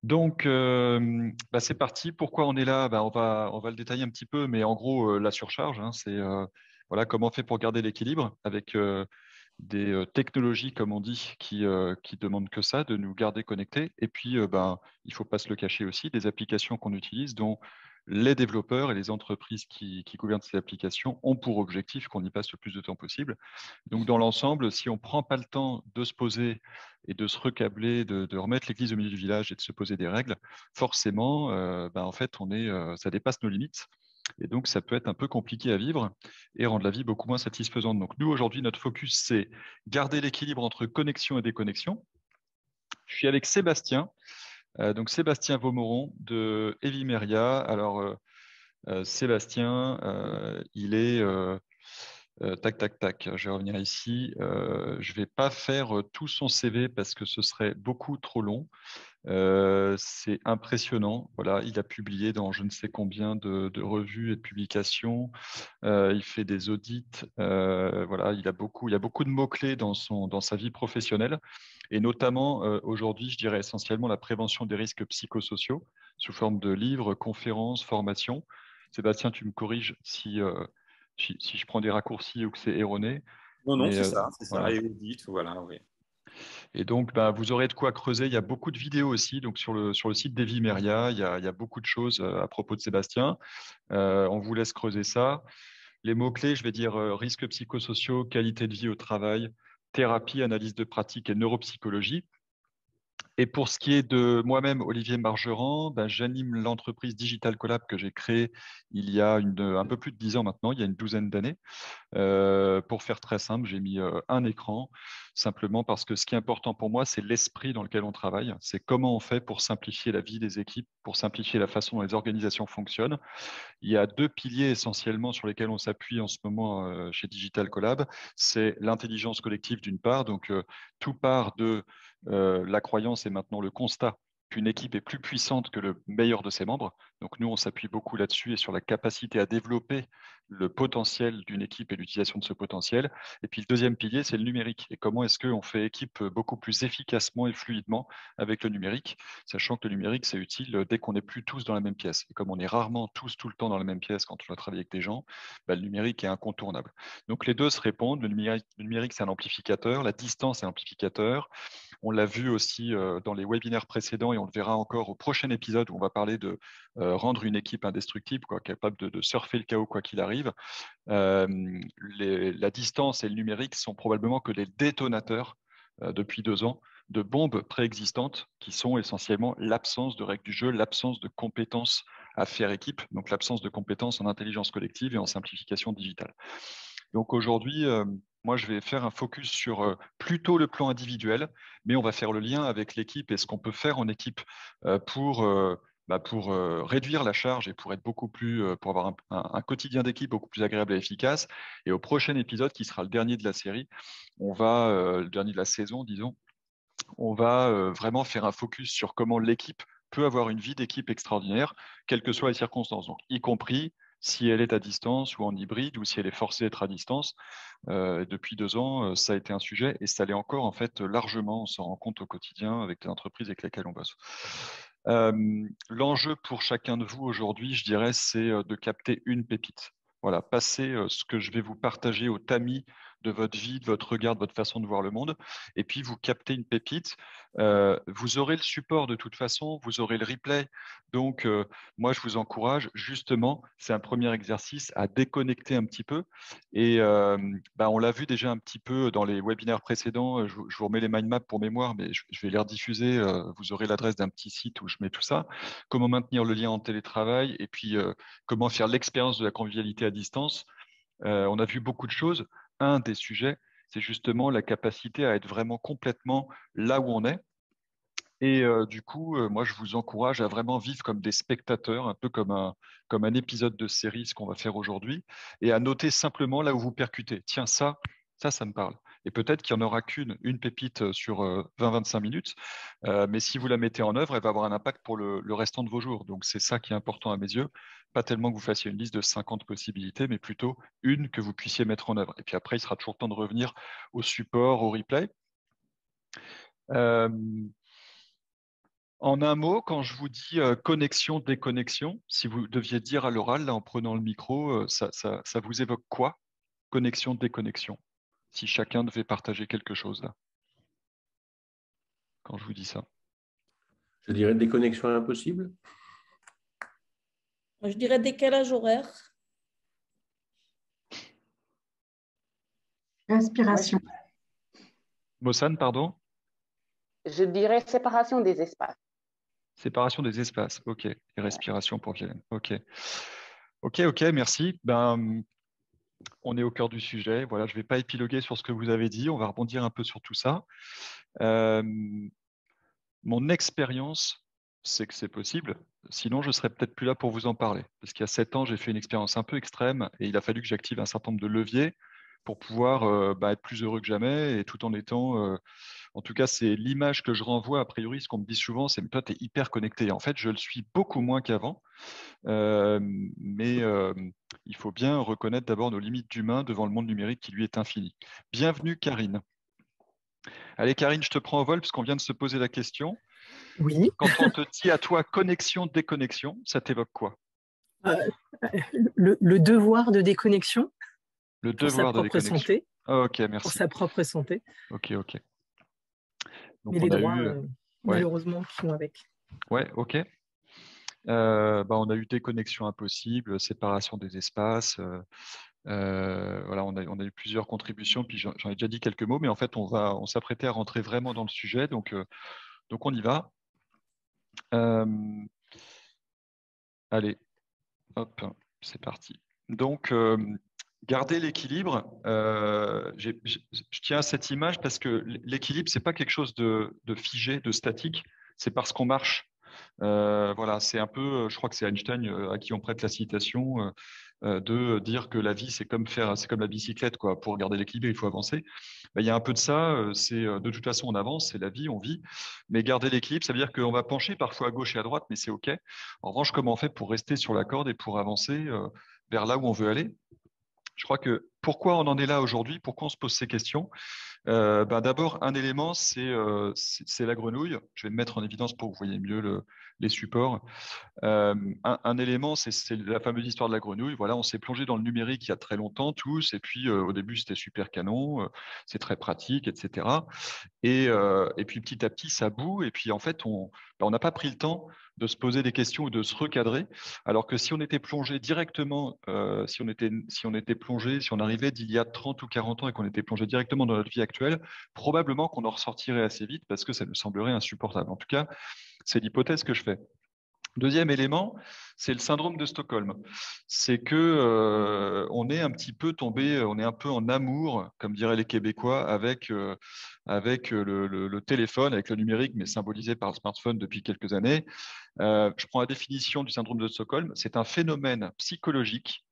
Donc, c'est parti. Pourquoi on est là? On va le détailler un petit peu, mais en gros, la surcharge, hein, c'est voilà, comment on fait pour garder l'équilibre avec des technologies, comme on dit, qui demandent que ça, de nous garder connectés. Et puis, il faut pas se le cacher aussi, des applications qu'on utilise, dont les développeurs et les entreprises qui gouvernent ces applications ont pour objectif qu'on y passe le plus de temps possible. Donc, dans l'ensemble, si on prend pas le temps de se poser et de se recabler, de remettre l'église au milieu du village et de se poser des règles, forcément, en fait, ça dépasse nos limites. Et donc, ça peut être un peu compliqué à vivre et rendre la vie beaucoup moins satisfaisante. Donc, nous, aujourd'hui, notre focus, c'est garder l'équilibre entre connexion et déconnexion. Je suis avec Sébastien, donc Sébastien Vaumeron de Evimeria. Alors, Sébastien, il est tac, tac, tac. Je vais revenir ici. Je vais pas faire tout son CV parce que ce serait beaucoup trop long. C'est impressionnant. Voilà, il a publié dans je ne sais combien de revues et de publications. Il fait des audits. Voilà, il y a beaucoup de mots-clés dans sa vie professionnelle. Et notamment, aujourd'hui, je dirais essentiellement la prévention des risques psychosociaux sous forme de livres, conférences, formations. Sébastien, tu me corriges si je prends des raccourcis ou que c'est erroné. Non, non, Mais c'est ça, voilà. et audit, voilà, oui. Et donc, vous aurez de quoi creuser. Il y a beaucoup de vidéos aussi. Donc, sur le site d'Evimeria, il y a beaucoup de choses à propos de Sébastien. On vous laisse creuser ça. Les mots-clés, je vais dire risques psychosociaux, qualité de vie au travail, thérapie, analyse de pratique et neuropsychologie. Et pour ce qui est de moi-même, Olivier Margerand, j'anime l'entreprise Digital Collab que j'ai créée il y a un peu plus de 10 ans maintenant, il y a une douzaine d'années. Pour faire très simple, j'ai mis un écran, simplement parce que ce qui est important pour moi, c'est l'esprit dans lequel on travaille. C'est comment on fait pour simplifier la vie des équipes, pour simplifier la façon dont les organisations fonctionnent. Il y a deux piliers essentiellement sur lesquels on s'appuie en ce moment chez Digital Collab. C'est l'intelligence collective d'une part, donc tout part de la croyance et maintenant le constat qu'une équipe est plus puissante que le meilleur de ses membres. Donc nous, on s'appuie beaucoup là-dessus et sur la capacité à développer le potentiel d'une équipe et l'utilisation de ce potentiel. Et puis le deuxième pilier, c'est le numérique. Et comment est-ce qu'on fait équipe beaucoup plus efficacement et fluidement avec le numérique, sachant que le numérique, c'est utile dès qu'on n'est plus tous dans la même pièce. Et comme on est rarement tous tout le temps dans la même pièce quand on va travailler avec des gens, le numérique est incontournable. Donc les deux se répondent. Le numérique, c'est un amplificateur. La distance est un amplificateur. On l'a vu aussi dans les webinaires précédents et on le verra encore au prochain épisode où on va parler de rendre une équipe indestructible, quoi, capable de surfer le chaos quoi qu'il arrive. Euh, la distance et le numérique sont probablement que les détonateurs depuis 2 ans de bombes préexistantes qui sont essentiellement l'absence de règles du jeu, l'absence de compétences à faire équipe, donc l'absence de compétences en intelligence collective et en simplification digitale. Donc aujourd'hui, moi, je vais faire un focus sur plutôt le plan individuel, mais on va faire le lien avec l'équipe et ce qu'on peut faire en équipe pour réduire la charge et pour être beaucoup plus, pour avoir un quotidien d'équipe beaucoup plus agréable et efficace. Et au prochain épisode, qui sera le dernier de la série, le dernier de la saison, disons, on va vraiment faire un focus sur comment l'équipe peut avoir une vie d'équipe extraordinaire, quelles que soient les circonstances. Donc, y compris si elle est à distance ou en hybride ou si elle est forcée d'être à distance. Depuis 2 ans, ça a été un sujet et ça l'est encore en fait largement. On s'en rend compte au quotidien avec les entreprises avec lesquelles on bosse. L'enjeu pour chacun de vous aujourd'hui, je dirais, c'est de capter une pépite. Voilà, passer ce que je vais vous partager au tamis de votre vie, de votre regard, de votre façon de voir le monde, et puis vous captez une pépite. Vous aurez le support de toute façon, vous aurez le replay. Donc, moi, je vous encourage justement, c'est un premier exercice à déconnecter un petit peu. Et on l'a vu déjà un petit peu dans les webinaires précédents. Je vous remets les mind maps pour mémoire, mais je vais les rediffuser. Vous aurez l'adresse d'un petit site où je mets tout ça. Comment maintenir le lien en télétravail et puis comment faire l'expérience de la convivialité à distance. On a vu beaucoup de choses. Un des sujets, c'est justement la capacité à être vraiment complètement là où on est. Et du coup, moi, je vous encourage à vraiment vivre comme des spectateurs, un peu comme un épisode de série, ce qu'on va faire aujourd'hui, et à noter simplement là où vous percutez. Tiens, ça me parle. Et peut-être qu'il n'y en aura une pépite sur 20-25 minutes, mais si vous la mettez en œuvre, elle va avoir un impact pour le restant de vos jours. Donc, c'est ça qui est important à mes yeux. Pas tellement que vous fassiez une liste de 50 possibilités, mais plutôt une que vous puissiez mettre en œuvre. Et puis après, il sera toujours temps de revenir au support, au replay. Euh, En un mot, quand je vous dis connexion, déconnexion, si vous deviez dire à l'oral, là, en prenant le micro, ça vous évoque quoi? Connexion, déconnexion. Si chacun devait partager quelque chose là, quand je vous dis ça. Je dirais des connexions impossibles. Je dirais décalage horaire. Moi, Respiration. Mossane, pardon? je dirais séparation des espaces. Séparation des espaces. OK. Et respiration pour Violaine. OK. OK, merci. Ben, on est au cœur du sujet. Voilà, je ne vais pas épiloguer sur ce que vous avez dit. On va rebondir un peu sur tout ça. Euh, Mon expérience, c'est que c'est possible. Sinon, je ne serais peut-être plus là pour vous en parler. Parce qu'il y a 7 ans, j'ai fait une expérience un peu extrême et il a fallu que j'active un certain nombre de leviers pour pouvoir être plus heureux que jamais et tout en étant. En tout cas, c'est l'image que je renvoie. A priori, ce qu'on me dit souvent, c'est mais toi, tu es hyper connecté. En fait, je le suis beaucoup moins qu'avant. Mais il faut bien reconnaître d'abord nos limites d'humain devant le monde numérique qui lui est infini. Bienvenue, Karine. Allez, Karine, je te prends au vol parce qu'on vient de se poser la question. Oui. Quand on te dit à toi connexion, déconnexion, ça t'évoque quoi? Euh, le devoir de déconnexion Le pour sa devoir de propre déconnexion. santé, Ok, pour merci. sa propre santé, Ok. Donc mais on les a droits, eu, ouais, malheureusement, qui vont avec. ouais, ok. On a eu déconnexion impossible, séparation des espaces. Voilà, on a eu plusieurs contributions, puis j'en ai déjà dit quelques mots, mais en fait, on s'apprêtait à rentrer vraiment dans le sujet, donc on y va. Euh, Allez, hop, c'est parti. Donc, garder l'équilibre. Je tiens à cette image parce que l'équilibre, c'est pas quelque chose de figé, de statique. C'est parce qu'on marche. Voilà, c'est un peu, je crois que c'est Einstein à qui on prête la citation de dire que la vie c'est comme la bicyclette quoi. Pour garder l'équilibre, il faut avancer. Ben, il y a un peu de ça. C'est de toute façon on avance, c'est la vie, on vit. Mais garder l'équilibre, ça veut dire qu'on va pencher parfois à gauche et à droite, mais c'est ok. En revanche, comment on fait pour rester sur la corde et pour avancer vers là où on veut aller? Je crois que pourquoi on en est là aujourd'hui, pourquoi on se pose ces questions, d'abord, un élément, c'est la grenouille. Je vais me mettre en évidence pour que vous voyez mieux les supports. Un élément, c'est la fameuse histoire de la grenouille. Voilà, on s'est plongé dans le numérique il y a très longtemps tous, et puis au début c'était super canon, c'est très pratique, etc. Et puis petit à petit ça bout, et puis en fait on n'a pas pris le temps de se poser des questions ou de se recadrer, alors que si on était plongé directement, si on était plongé, si on arrivait d'il y a 30 ou 40 ans et qu'on était plongé directement dans notre vie actuelle, probablement qu'on en ressortirait assez vite parce que ça nous semblerait insupportable. En tout cas, c'est l'hypothèse que je fais. Deuxième élément, c'est le syndrome de Stockholm. C'est que on est un petit peu tombé, on est un peu en amour, comme diraient les Québécois, avec le téléphone, avec le numérique, mais symbolisé par le smartphone depuis quelques années. Je prends la définition du syndrome de Stockholm. C'est un phénomène psychologique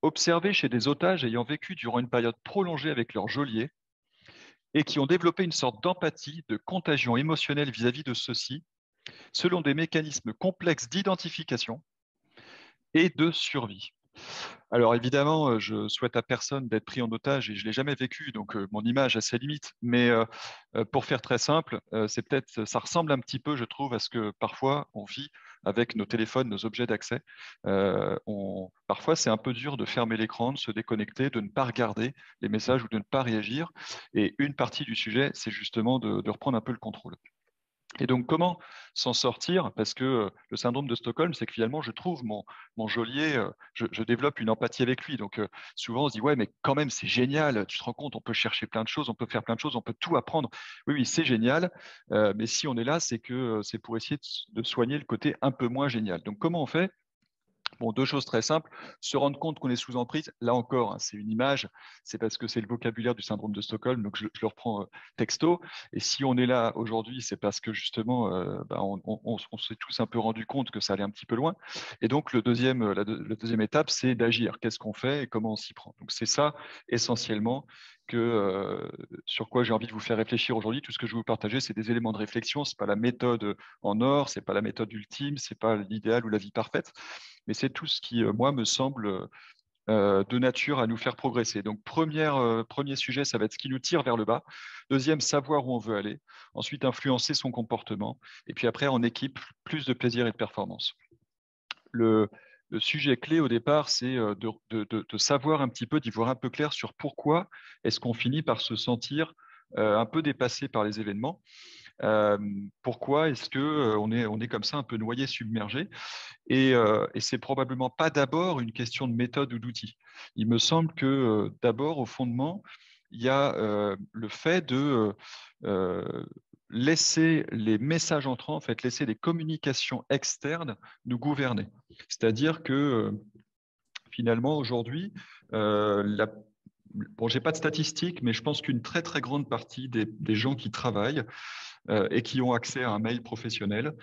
observé chez des otages ayant vécu durant une période prolongée avec leur geôlier et qui ont développé une sorte d'empathie, de contagion émotionnelle vis-à-vis de ceux-ci, selon des mécanismes complexes d'identification et de survie. Alors évidemment, je souhaite à personne d'être pris en otage et je l'ai jamais vécu, donc mon image a ses limites. Mais pour faire très simple, ça ressemble un petit peu, je trouve, à ce que parfois on vit avec nos téléphones, nos objets d'accès. Parfois, c'est un peu dur de fermer l'écran, de se déconnecter, de ne pas regarder les messages ou de ne pas réagir. Et une partie du sujet, c'est justement de reprendre un peu le contrôle. Et donc, comment s'en sortir? Parce que le syndrome de Stockholm, c'est que finalement, je trouve mon geôlier, je développe une empathie avec lui. Donc, souvent, on se dit, ouais, mais quand même, c'est génial. Tu te rends compte, on peut chercher plein de choses, on peut faire plein de choses, on peut tout apprendre. Oui, oui, c'est génial. Mais si on est là, c'est que c'est pour essayer de soigner le côté un peu moins génial. Donc, comment on fait? Bon, deux choses très simples. Se rendre compte qu'on est sous emprise, là encore, hein, c'est une image, c'est parce que c'est le vocabulaire du syndrome de Stockholm, donc je le reprends texto. Et si on est là aujourd'hui, c'est parce que justement, on s'est tous un peu rendu compte que ça allait un petit peu loin. Et donc, la deuxième étape, c'est d'agir. Qu'est-ce qu'on fait et comment on s'y prend? Donc, c'est ça essentiellement sur quoi j'ai envie de vous faire réfléchir aujourd'hui. Tout ce que je vais vous partager, c'est des éléments de réflexion. C'est pas la méthode en or, c'est pas la méthode ultime, c'est pas l'idéal ou la vie parfaite, mais c'est tout ce qui, moi, me semble de nature à nous faire progresser. Donc, premier sujet, ça va être ce qui nous tire vers le bas. Deuxième, savoir où on veut aller. Ensuite, influencer son comportement. Et puis après, en équipe, plus de plaisir et de performance. Le sujet clé au départ, c'est de savoir un petit peu, d'y voir un peu clair sur pourquoi est-ce qu'on finit par se sentir un peu dépassé par les événements. Pourquoi est-ce qu'on est comme ça un peu noyé, submergé et c'est probablement pas d'abord une question de méthode ou d'outils. Il me semble que d'abord, au fondement, il y a le fait de laisser les messages entrants, en fait, laisser les communications externes nous gouverner. C'est-à-dire que finalement, aujourd'hui, bon, j'ai pas de statistiques, mais je pense qu'une très très grande partie des gens qui travaillent et qui ont accès à un mail professionnel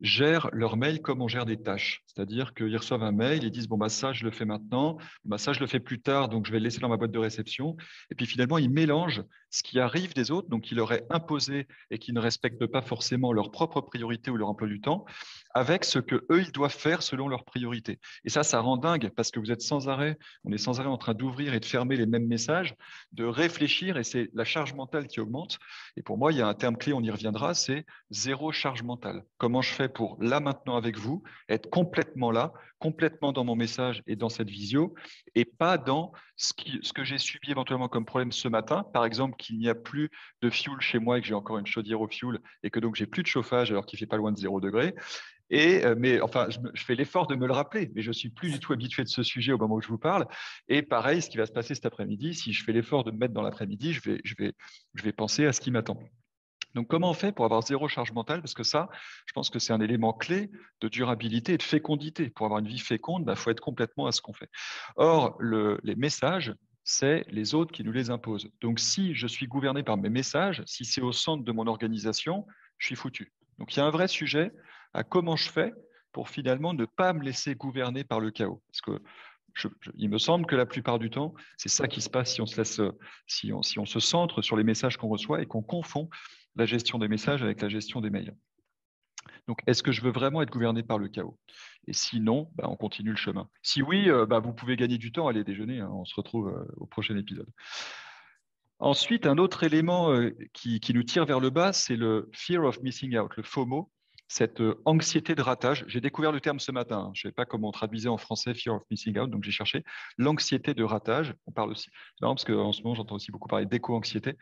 gèrent leur mail comme on gère des tâches. C'est-à-dire qu'ils reçoivent un mail, ils disent bon bah ça je le fais maintenant, bah ça je le fais plus tard, donc je vais le laisser dans ma boîte de réception. Et puis finalement ils mélangent ce qui arrive des autres, donc qui leur est imposé et qui ne respectent pas forcément leurs propres priorités ou leur emploi du temps, avec ce que eux ils doivent faire selon leurs priorités. Et ça rend dingue parce que vous êtes sans arrêt, on est sans arrêt en train d'ouvrir et de fermer les mêmes messages, de réfléchir et c'est la charge mentale qui augmente. Et pour moi il y a un terme clé, on y reviendra, c'est zéro charge mentale. Comment je fais pour, là maintenant avec vous, être complètement là, complètement dans mon message et dans cette visio, et pas dans ce que j'ai subi éventuellement comme problème ce matin. Par exemple, qu'il n'y a plus de fuel chez moi et que j'ai encore une chaudière au fuel et que donc j'ai plus de chauffage alors qu'il fait pas loin de 0 degré. Mais enfin, je fais l'effort de me le rappeler, mais je suis plus du tout habitué de ce sujet au moment où je vous parle. Et pareil, ce qui va se passer cet après-midi, si je fais l'effort de me mettre dans l'après-midi, je vais penser à ce qui m'attend. Donc, comment on fait pour avoir zéro charge mentale? Parce que ça, je pense que c'est un élément clé de durabilité et de fécondité. Pour avoir une vie féconde, il faut être complètement à ce qu'on fait. Or, les messages, c'est les autres qui nous les imposent. Donc, si je suis gouverné par mes messages, si c'est au centre de mon organisation, je suis foutu. Donc, il y a un vrai sujet à comment je fais pour finalement ne pas me laisser gouverner par le chaos. Parce que il me semble que la plupart du temps, c'est ça qui se passe si on se laisse, si on se centre sur les messages qu'on reçoit et qu'on confond la gestion des messages avec la gestion des mails. Donc, est-ce que je veux vraiment être gouverné par le chaos? Et sinon, on continue le chemin. Si oui, vous pouvez gagner du temps, allez déjeuner. Hein, on se retrouve au prochain épisode. Ensuite, un autre élément qui nous tire vers le bas, c'est le fear of missing out, le FOMO, cette anxiété de ratage. J'ai découvert le terme ce matin. Hein. Je ne savais pas comment on traduisait en français fear of missing out, donc j'ai cherché l'anxiété de ratage. On parle aussi, c'est marrant parce qu'en ce moment, j'entends aussi beaucoup parler d'éco-anxiété,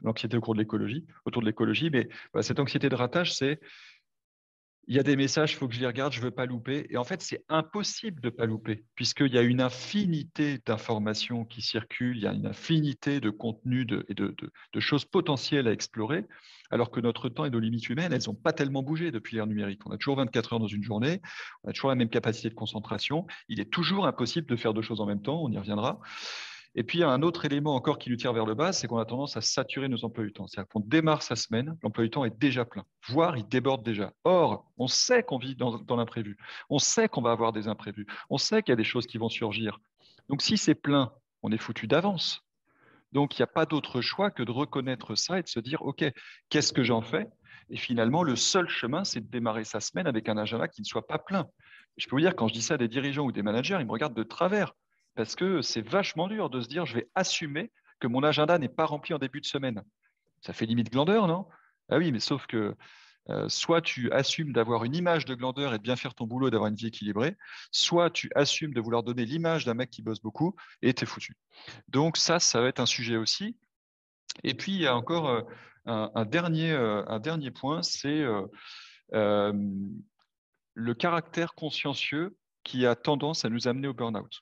l'anxiété autour de l'écologie. Mais voilà, cette anxiété de ratage, c'est il y a des messages, il faut que je les regarde, je ne veux pas louper. Et en fait, c'est impossible de ne pas louper, puisqu'il y a une infinité d'informations qui circulent, il y a une infinité de contenus et de choses potentielles à explorer, alors que notre temps et nos limites humaines, elles n'ont pas tellement bougé depuis l'ère numérique. On a toujours 24 heures dans une journée, on a toujours la même capacité de concentration. Il est toujours impossible de faire deux choses en même temps, on y reviendra. Et puis, il y a un autre élément encore qui nous tire vers le bas, c'est qu'on a tendance à saturer nos emplois du temps. C'est-à-dire qu'on démarre sa semaine, l'emploi du temps est déjà plein, voire il déborde déjà. Or, on sait qu'on vit dans l'imprévu, on sait qu'on va avoir des imprévus, on sait qu'il y a des choses qui vont surgir. Donc, si c'est plein, on est foutu d'avance. Donc, il n'y a pas d'autre choix que de reconnaître ça et de se dire, OK, qu'est-ce que j'en fais? Et finalement, le seul chemin, c'est de démarrer sa semaine avec un agenda qui ne soit pas plein. Je peux vous dire, quand je dis ça à des dirigeants ou des managers, ils me regardent de travers. Parce que c'est vachement dur de se dire, je vais assumer que mon agenda n'est pas rempli en début de semaine. Ça fait limite glandeur, non? Ah oui, mais sauf que soit tu assumes d'avoir une image de glandeur et de bien faire ton boulot, d'avoir une vie équilibrée, soit tu assumes de vouloir donner l'image d'un mec qui bosse beaucoup et t'es foutu. Donc ça va être un sujet aussi. Et puis, il y a encore un dernier point, c'est euh, le caractère consciencieux qui a tendance à nous amener au burn-out.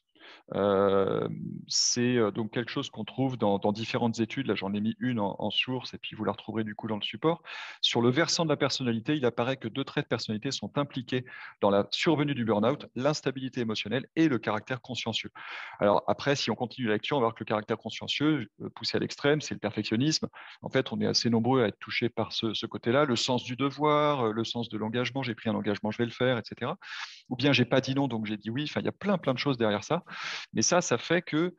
C'est donc quelque chose qu'on trouve dans différentes études. Là, j'en ai mis une en source et puis vous la retrouverez du coup dans le support. Sur le versant de la personnalité, il apparaît que deux traits de personnalité sont impliqués dans la survenue du burn-out, l'instabilité émotionnelle et le caractère consciencieux. Alors après, si on continue la lecture, on va voir que le caractère consciencieux, poussé à l'extrême, c'est le perfectionnisme. En fait, on est assez nombreux à être touchés par ce côté-là, le sens du devoir, le sens de l'engagement. J'ai pris un engagement, je vais le faire, etc. Ou bien j'ai pas dit non, donc j'ai dit oui. Enfin, il y a plein de choses derrière ça. Mais ça fait que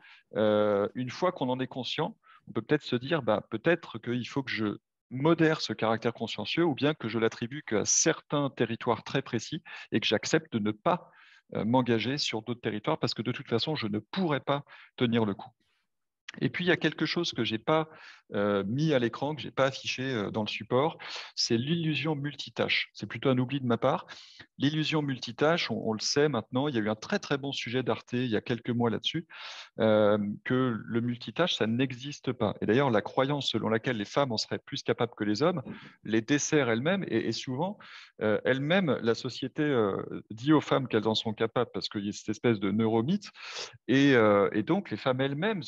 une fois qu'on en est conscient, on peut peut-être se dire, peut-être qu'il faut que je modère ce caractère consciencieux ou bien que je l'attribue qu'à certains territoires très précis et que j'accepte de ne pas m'engager sur d'autres territoires parce que de toute façon, je ne pourrais pas tenir le coup. Et puis, il y a quelque chose que je n'ai pas mis à l'écran, que je n'ai pas affiché dans le support, c'est l'illusion multitâche. C'est plutôt un oubli de ma part. L'illusion multitâche, on le sait maintenant, il y a eu un très très bon sujet d'Arte il y a quelques mois là-dessus, que le multitâche, ça n'existe pas. Et d'ailleurs, la croyance selon laquelle les femmes en seraient plus capables que les hommes, les dessert elles-mêmes, et souvent, elles-mêmes, la société dit aux femmes qu'elles en sont capables parce qu'il y a cette espèce de neuromythe, et donc les femmes elles-mêmes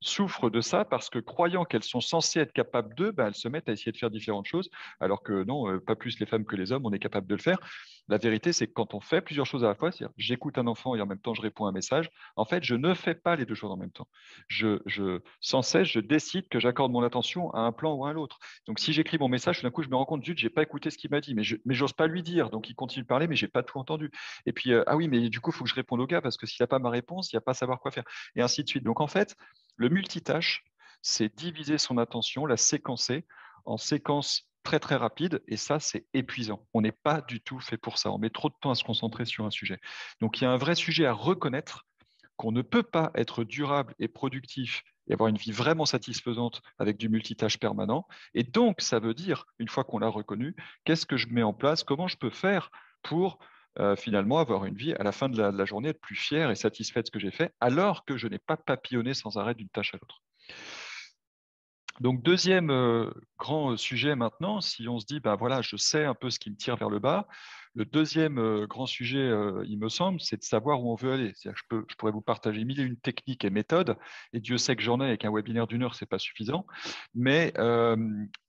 souffrent de ça parce que croyant qu'elles sont censées être capables d'eux, elles se mettent à essayer de faire différentes choses, alors que non, pas plus les femmes que les hommes, on est capable de le faire. La vérité, c'est que quand on fait plusieurs choses à la fois, c'est-à-dire j'écoute un enfant et en même temps je réponds à un message, en fait, je ne fais pas les deux choses en même temps. Sans cesse, je décide que j'accorde mon attention à un plan ou à l'autre. Donc, si j'écris mon message, d'un coup, je me rends compte, zut, j'ai pas écouté ce qu'il m'a dit, mais j'ose pas lui dire. Donc, il continue de parler, mais j'ai pas tout entendu. Et puis, ah oui, mais du coup, il faut que je réponde au gars parce que s'il n'a pas ma réponse, il va pas savoir quoi faire. Et ainsi de suite. Donc, en fait, le multitâche, c'est diviser son attention, la séquencer en séquences très très rapides, et ça, c'est épuisant. On n'est pas du tout fait pour ça. On met trop de temps à se concentrer sur un sujet. Donc, il y a un vrai sujet à reconnaître qu'on ne peut pas être durable et productif et avoir une vie vraiment satisfaisante avec du multitâche permanent. Et donc, ça veut dire, une fois qu'on l'a reconnu, qu'est-ce que je mets en place, comment je peux faire pour finalement avoir une vie à la fin de la journée, être plus fier et satisfait de ce que j'ai fait, alors que je n'ai pas papillonné sans arrêt d'une tâche à l'autre. Donc, deuxième grand sujet maintenant, si on se dit, voilà, je sais un peu ce qui me tire vers le bas, le deuxième grand sujet, il me semble, c'est de savoir où on veut aller. C'est-à-dire que je pourrais vous partager mille et une techniques et méthodes, et Dieu sait que j'en ai, avec un webinaire d'1 heure, ce n'est pas suffisant. Mais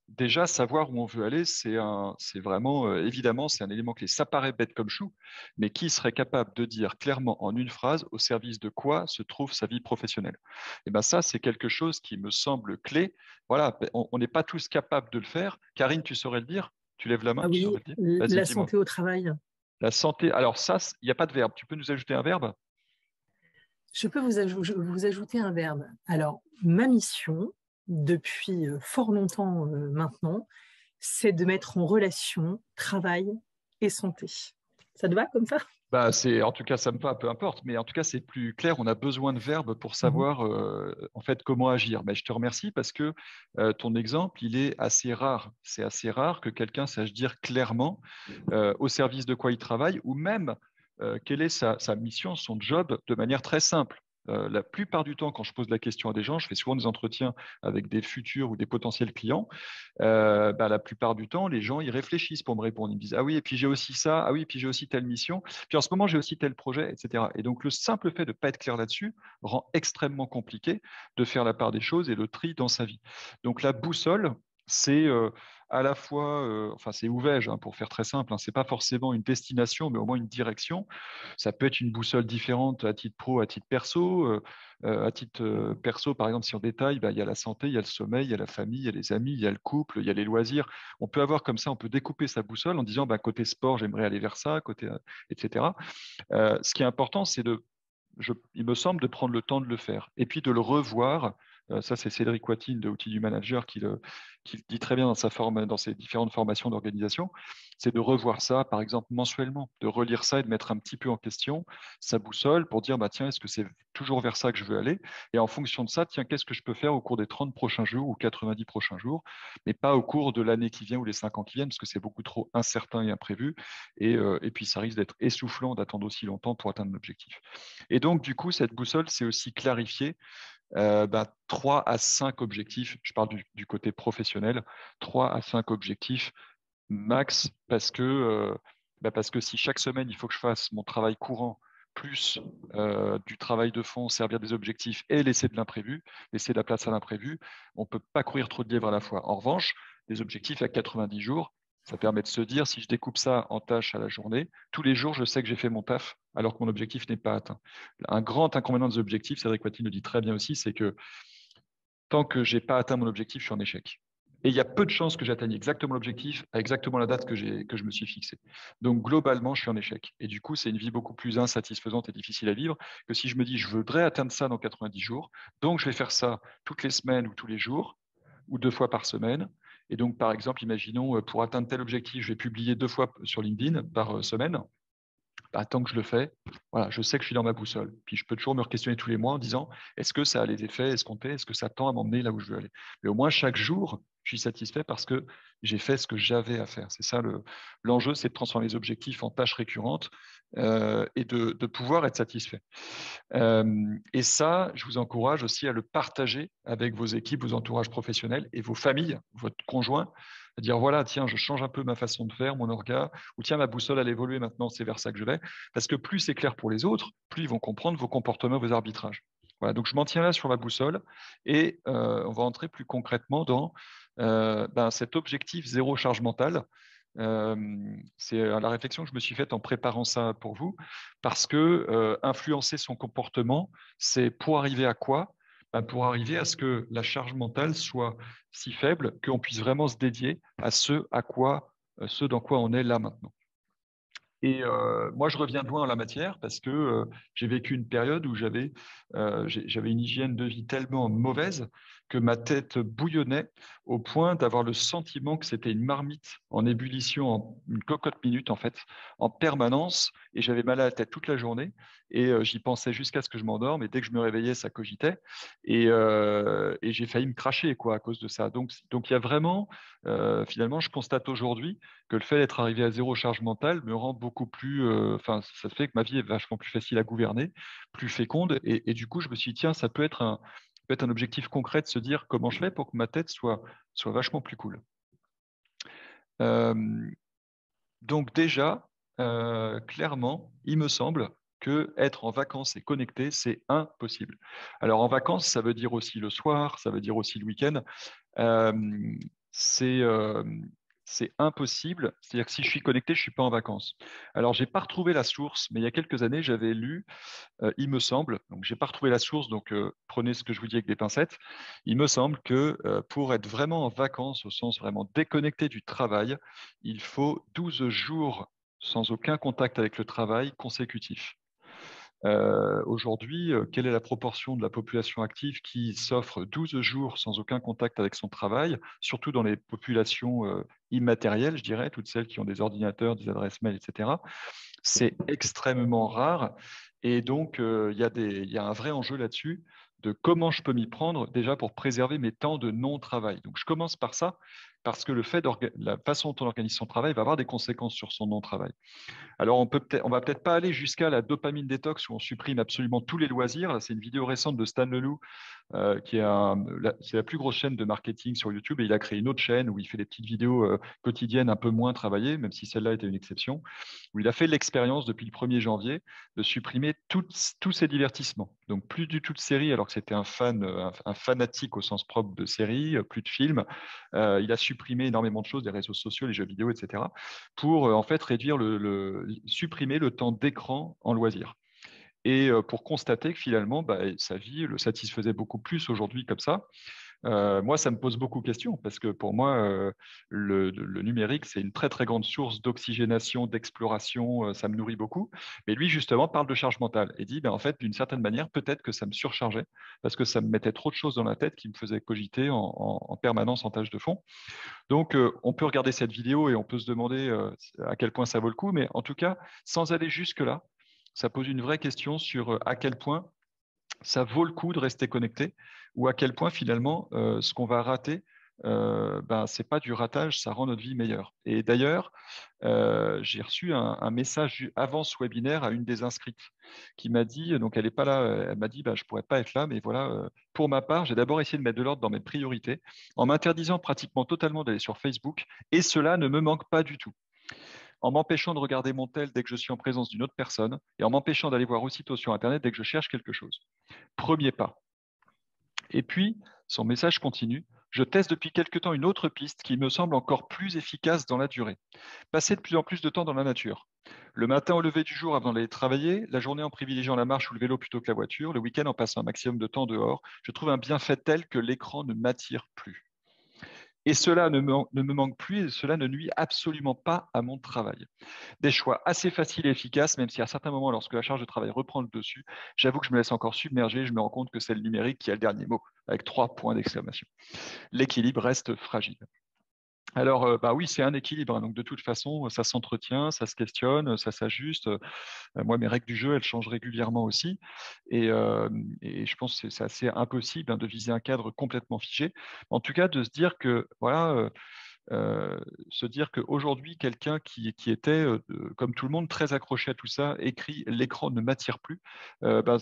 déjà, savoir où on veut aller, c'est vraiment, évidemment, c'est un élément clé. Ça paraît bête comme chou, mais qui serait capable de dire clairement en une phrase au service de quoi se trouve sa vie professionnelle? Et bien ça, c'est quelque chose qui me semble clé. Voilà, on n'est pas tous capables de le faire. Karine, tu saurais le dire? Tu lèves la main, Ah tu oui, saurais le dire? Vas-y, la dis-moi. santé au travail. La santé, alors ça, il n'y a pas de verbe. Tu peux nous ajouter un verbe? Je peux vous ajouter un verbe. Alors, ma mission, depuis fort longtemps maintenant, c'est de mettre en relation travail et santé. Ça te va comme ça? En tout cas, ça me va, peu importe, mais en tout cas, c'est plus clair. On a besoin de verbes pour Mhm. savoir en fait comment agir. Mais je te remercie parce que ton exemple, il est assez rare. C'est assez rare que quelqu'un sache dire clairement au service de quoi il travaille ou même quelle est sa mission, son job de manière très simple. La plupart du temps, quand je pose la question à des gens, je fais souvent des entretiens avec des futurs ou des potentiels clients. La plupart du temps, les gens ils réfléchissent pour me répondre. Ils me disent ah oui, et puis j'ai aussi ça, ah oui, et puis j'ai aussi telle mission, puis en ce moment j'ai aussi tel projet, etc. Et donc le simple fait de ne pas être clair là-dessus rend extrêmement compliqué de faire la part des choses et le tri dans sa vie. Donc la boussole, c'est à la fois, enfin c'est ouvert pour faire très simple, c'est pas forcément une destination, mais au moins une direction. Ça peut être une boussole différente à titre pro, à titre perso. À titre perso, par exemple, si on détaille, il y a la santé, il y a le sommeil, il y a la famille, il y a les amis, il y a le couple, il y a les loisirs. On peut avoir comme ça, on peut découper sa boussole en disant côté sport, j'aimerais aller vers ça, côté, etc. Ce qui est important, c'est il me semble, de prendre le temps de le faire et puis de le revoir. Ça, c'est Cédric Watine de Outils du Manager qui le dit très bien dans ses différentes formations d'organisation. C'est de revoir ça, par exemple, mensuellement, de relire ça et de mettre un petit peu en question sa boussole pour dire, tiens, est-ce que c'est toujours vers ça que je veux aller? Et en fonction de ça, tiens, qu'est-ce que je peux faire au cours des 30 prochains jours ou 90 prochains jours, mais pas au cours de l'année qui vient ou les 5 ans qui viennent, parce que c'est beaucoup trop incertain et imprévu. Et puis, ça risque d'être essoufflant d'attendre aussi longtemps pour atteindre l'objectif. Et donc, du coup, cette boussole, c'est aussi clarifier 3 à 5 objectifs. Je parle du côté professionnel, 3 à 5 objectifs max, parce que si chaque semaine, il faut que je fasse mon travail courant, plus du travail de fond, servir des objectifs et laisser de l'imprévu, laisser de la place à l'imprévu, on ne peut pas courir trop de lièvres à la fois. En revanche, des objectifs à 90 jours, ça permet de se dire, si je découpe ça en tâches à la journée, tous les jours, je sais que j'ai fait mon taf, alors que mon objectif n'est pas atteint. Un grand inconvénient des objectifs, Cédric Watine le dit très bien aussi, c'est que tant que je n'ai pas atteint mon objectif, je suis en échec. Et il y a peu de chances que j'atteigne exactement l'objectif à exactement la date que je me suis fixée. Donc, globalement, je suis en échec. Et du coup, c'est une vie beaucoup plus insatisfaisante et difficile à vivre que si je me dis, je voudrais atteindre ça dans 90 jours. Donc, je vais faire ça toutes les semaines ou tous les jours ou 2 fois par semaine. Et donc, par exemple, imaginons, pour atteindre tel objectif, je vais publier 2 fois sur LinkedIn par semaine. bah, tant que je le fais, voilà, je sais que je suis dans ma boussole. Puis je peux toujours me questionner tous les mois en disant, est-ce que ça a les effets escomptés? Est-ce que ça tend à m'emmener là où je veux aller? Mais au moins, chaque jour, je suis satisfait parce que j'ai fait ce que j'avais à faire. C'est ça l'enjeu, c'est de transformer les objectifs en tâches récurrentes et de pouvoir être satisfait. Et ça, je vous encourage aussi à le partager avec vos équipes, vos entourages professionnels et vos familles, votre conjoint, à dire voilà, tiens, je change un peu ma façon de faire, mon orga, ou tiens, ma boussole, elle évolue maintenant, c'est vers ça que je vais. Parce que plus c'est clair pour les autres, plus ils vont comprendre vos comportements, vos arbitrages. Voilà, donc je m'en tiens là sur ma boussole et on va entrer plus concrètement dans cet objectif zéro charge mentale. C'est la réflexion que je me suis faite en préparant ça pour vous, parce que influencer son comportement, c'est pour arriver à quoi? Pour arriver à ce que la charge mentale soit si faible qu'on puisse vraiment se dédier à ce dans quoi on est là maintenant. Et moi, je reviens de loin en la matière parce que j'ai vécu une période où j'avais une hygiène de vie tellement mauvaise que ma tête bouillonnait au point d'avoir le sentiment que c'était une marmite en ébullition, une cocotte minute en fait, en permanence. Et j'avais mal à la tête toute la journée. Et j'y pensais jusqu'à ce que je m'endorme. Et dès que je me réveillais, ça cogitait. Et j'ai failli me cracher quoi, à cause de ça. Donc il y a vraiment, finalement, je constate aujourd'hui que le fait d'être arrivé à zéro charge mentale me rend beaucoup plus, ça fait que ma vie est vachement plus facile à gouverner, plus féconde. Et du coup, je me suis dit, tiens, ça peut être un objectif concret de se dire comment je fais pour que ma tête soit vachement plus cool. Donc déjà, clairement, il me semble que être en vacances et connecté, c'est impossible. Alors en vacances, ça veut dire aussi le soir, ça veut dire aussi le week-end. C'est impossible. C'est-à-dire que si je suis connecté, je ne suis pas en vacances. Alors, je n'ai pas retrouvé la source, mais il y a quelques années, j'avais lu, il me semble, donc je n'ai pas retrouvé la source, donc prenez ce que je vous dis avec des pincettes, il me semble que pour être vraiment en vacances, au sens vraiment déconnecté du travail, il faut 12 jours sans aucun contact avec le travail consécutif. Aujourd'hui, quelle est la proportion de la population active qui s'offre 12 jours sans aucun contact avec son travail, surtout dans les populations immatérielles, je dirais, toutes celles qui ont des ordinateurs, des adresses mail, etc. C'est extrêmement rare. Et donc, il y a un vrai enjeu là-dessus de comment je peux m'y prendre déjà pour préserver mes temps de non-travail. Donc, je commence par ça, parce que la façon dont on organise son travail va avoir des conséquences sur son non-travail. Alors, on va peut-être pas aller jusqu'à la dopamine détox où on supprime absolument tous les loisirs. C'est une vidéo récente de Stan Leloup, c'est la plus grosse chaîne de marketing sur YouTube, et il a créé une autre chaîne où il fait des petites vidéos quotidiennes un peu moins travaillées, même si celle-là était une exception, où il a fait l'expérience depuis le 1er janvier de supprimer tous ses divertissements. Donc, plus du tout de séries, alors que c'était un fanatique au sens propre de séries, plus de films. Il a supprimé énormément de choses, des réseaux sociaux, les jeux vidéo, etc., pour en fait réduire supprimer le temps d'écran en loisir. Et pour constater que finalement, sa vie le satisfaisait beaucoup plus aujourd'hui comme ça. Moi, ça me pose beaucoup de questions parce que pour moi, le numérique, c'est une très, très grande source d'oxygénation, d'exploration, ça me nourrit beaucoup. Mais lui, justement, parle de charge mentale et dit, en fait, d'une certaine manière, peut-être que ça me surchargeait parce que ça me mettait trop de choses dans la tête qui me faisaient cogiter en permanence en tâche de fond. Donc, on peut regarder cette vidéo et on peut se demander à quel point ça vaut le coup, mais en tout cas, sans aller jusque-là, ça pose une vraie question sur à quel point ça vaut le coup de rester connecté ou à quel point finalement ce qu'on va rater, c'est pas du ratage, ça rend notre vie meilleure. Et d'ailleurs, j'ai reçu un message avant ce webinaire à une des inscrites qui m'a dit, donc elle n'est pas là, elle m'a dit je pourrais pas être là, mais voilà, pour ma part, j'ai d'abord essayé de mettre de l'ordre dans mes priorités en m'interdisant pratiquement totalement d'aller sur Facebook, et cela ne me manque pas du tout, en m'empêchant de regarder mon tel dès que je suis en présence d'une autre personne et en m'empêchant d'aller voir aussitôt sur Internet dès que je cherche quelque chose. Premier pas. Et puis, son message continue. Je teste depuis quelque temps une autre piste qui me semble encore plus efficace dans la durée. Passer de plus en plus de temps dans la nature. Le matin au lever du jour avant d'aller travailler, la journée en privilégiant la marche ou le vélo plutôt que la voiture, le week-end en passant un maximum de temps dehors, je trouve un bienfait tel que l'écran ne m'attire plus. Et cela ne me manque plus et cela ne nuit absolument pas à mon travail. Des choix assez faciles et efficaces, même si à certains moments, lorsque la charge de travail reprend le dessus, j'avoue que je me laisse encore submerger et je me rends compte que c'est le numérique qui a le dernier mot, avec 3 points d'exclamation. L'équilibre reste fragile. Alors, bah oui, c'est un équilibre, hein. Donc, de toute façon, ça s'entretient, ça se questionne, ça s'ajuste. Moi, mes règles du jeu, elles changent régulièrement aussi. Et, euh, et je pense que c'est assez impossible, hein, de viser un cadre complètement figé. En tout cas, de se dire que, voilà, se dire qu'aujourd'hui, quelqu'un qui était, comme tout le monde, très accroché à tout ça, écrit l'écran ne m'attire plus, bah,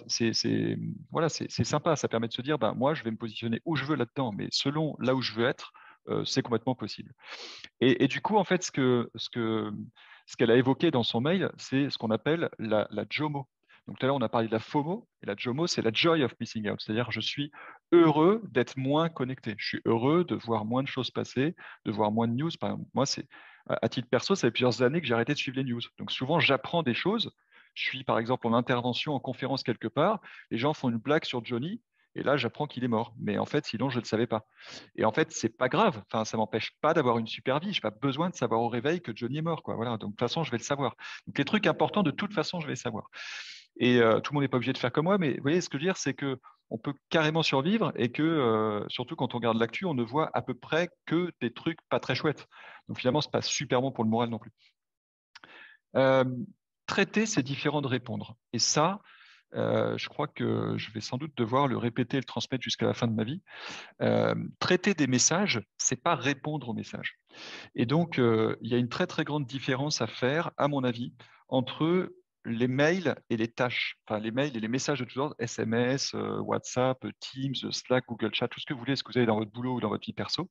voilà, c'est sympa. Ça permet de se dire, bah, moi, je vais me positionner où je veux là-dedans, mais selon là où je veux être, c'est complètement possible. Et du coup, en fait, ce qu'elle a évoqué dans son mail, c'est ce qu'on appelle la JOMO. Donc tout à l'heure, on a parlé de la FOMO, et la JOMO, c'est la joy of missing out. C'est-à-dire, je suis heureux d'être moins connecté. Je suis heureux de voir moins de choses passer, de voir moins de news. Par exemple, moi, à titre perso, ça fait plusieurs années que j'ai arrêté de suivre les news. Donc souvent, j'apprends des choses. Je suis, par exemple, en intervention, en conférence quelque part. Les gens font une blague sur Johnny, et là, j'apprends qu'il est mort. Mais en fait, sinon, je ne le savais pas. Et en fait, c'est pas grave. Enfin, ça m'empêche pas d'avoir une super vie. Je n'ai pas besoin de savoir au réveil que Johnny est mort, quoi. Voilà. Donc, de toute façon, je vais le savoir. Donc, les trucs importants, de toute façon, je vais les savoir. Et tout le monde n'est pas obligé de faire comme moi, mais vous voyez, ce que je veux dire, c'est que on peut carrément survivre et que, surtout quand on regarde l'actu, on ne voit à peu près que des trucs pas très chouettes. Donc, finalement, c'est pas super bon pour le moral non plus. Euh, Traiter, c'est différent de répondre. Et ça, je crois que je vais sans doute devoir le répéter et le transmettre jusqu'à la fin de ma vie. Traiter des messages, c'est pas répondre aux messages. Et donc, il y a une très très grande différence à faire, à mon avis, entre les mails et les tâches. Enfin, les mails et les messages de tous ordres, SMS, WhatsApp, Teams, Slack, Google Chat, tout ce que vous voulez, ce que vous avez dans votre boulot ou dans votre vie perso.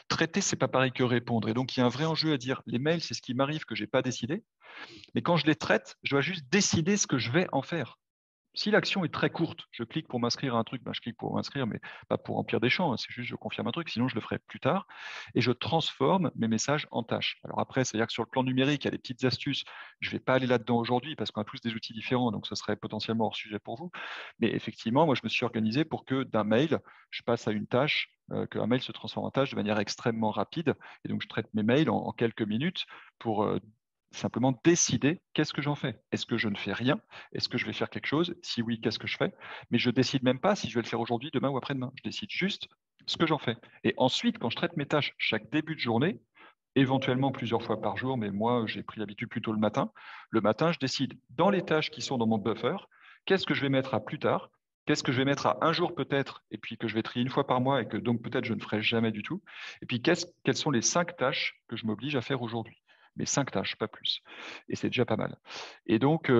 Traiter, c'est pas pareil que répondre. Et donc, il y a un vrai enjeu à dire, les mails, c'est ce qui m'arrive que j'ai pas décidé. Mais quand je les traite, je dois juste décider ce que je vais en faire. Si l'action est très courte, je clique pour m'inscrire à un truc, ben je clique pour m'inscrire, mais pas pour remplir des champs, hein, c'est juste je confirme un truc, sinon je le ferai plus tard, et je transforme mes messages en tâches. Alors après, c'est-à-dire que sur le plan numérique, il y a des petites astuces, je ne vais pas aller là-dedans aujourd'hui parce qu'on a tous des outils différents, donc ce serait potentiellement hors sujet pour vous, mais effectivement, moi je me suis organisé pour que d'un mail, je passe à une tâche, qu'un mail se transforme en tâche de manière extrêmement rapide, et donc je traite mes mails en quelques minutes pour simplement décider qu'est-ce que j'en fais. Est-ce que je ne fais rien? Est-ce que je vais faire quelque chose? Si oui, qu'est-ce que je fais? Mais je décide même pas si je vais le faire aujourd'hui, demain ou après-demain. Je décide juste ce que j'en fais. Et ensuite, quand je traite mes tâches chaque début de journée, éventuellement plusieurs fois par jour, mais moi, j'ai pris l'habitude plutôt le matin. Le matin, je décide dans les tâches qui sont dans mon buffer, qu'est-ce que je vais mettre à plus tard, qu'est-ce que je vais mettre à un jour peut-être, et puis que je vais trier une fois par mois et que donc peut-être je ne ferai jamais du tout. Et puis, quelles sont les 5 tâches que je m'oblige à faire aujourd'hui? Mais 5 tâches, pas plus. Et c'est déjà pas mal. Et donc,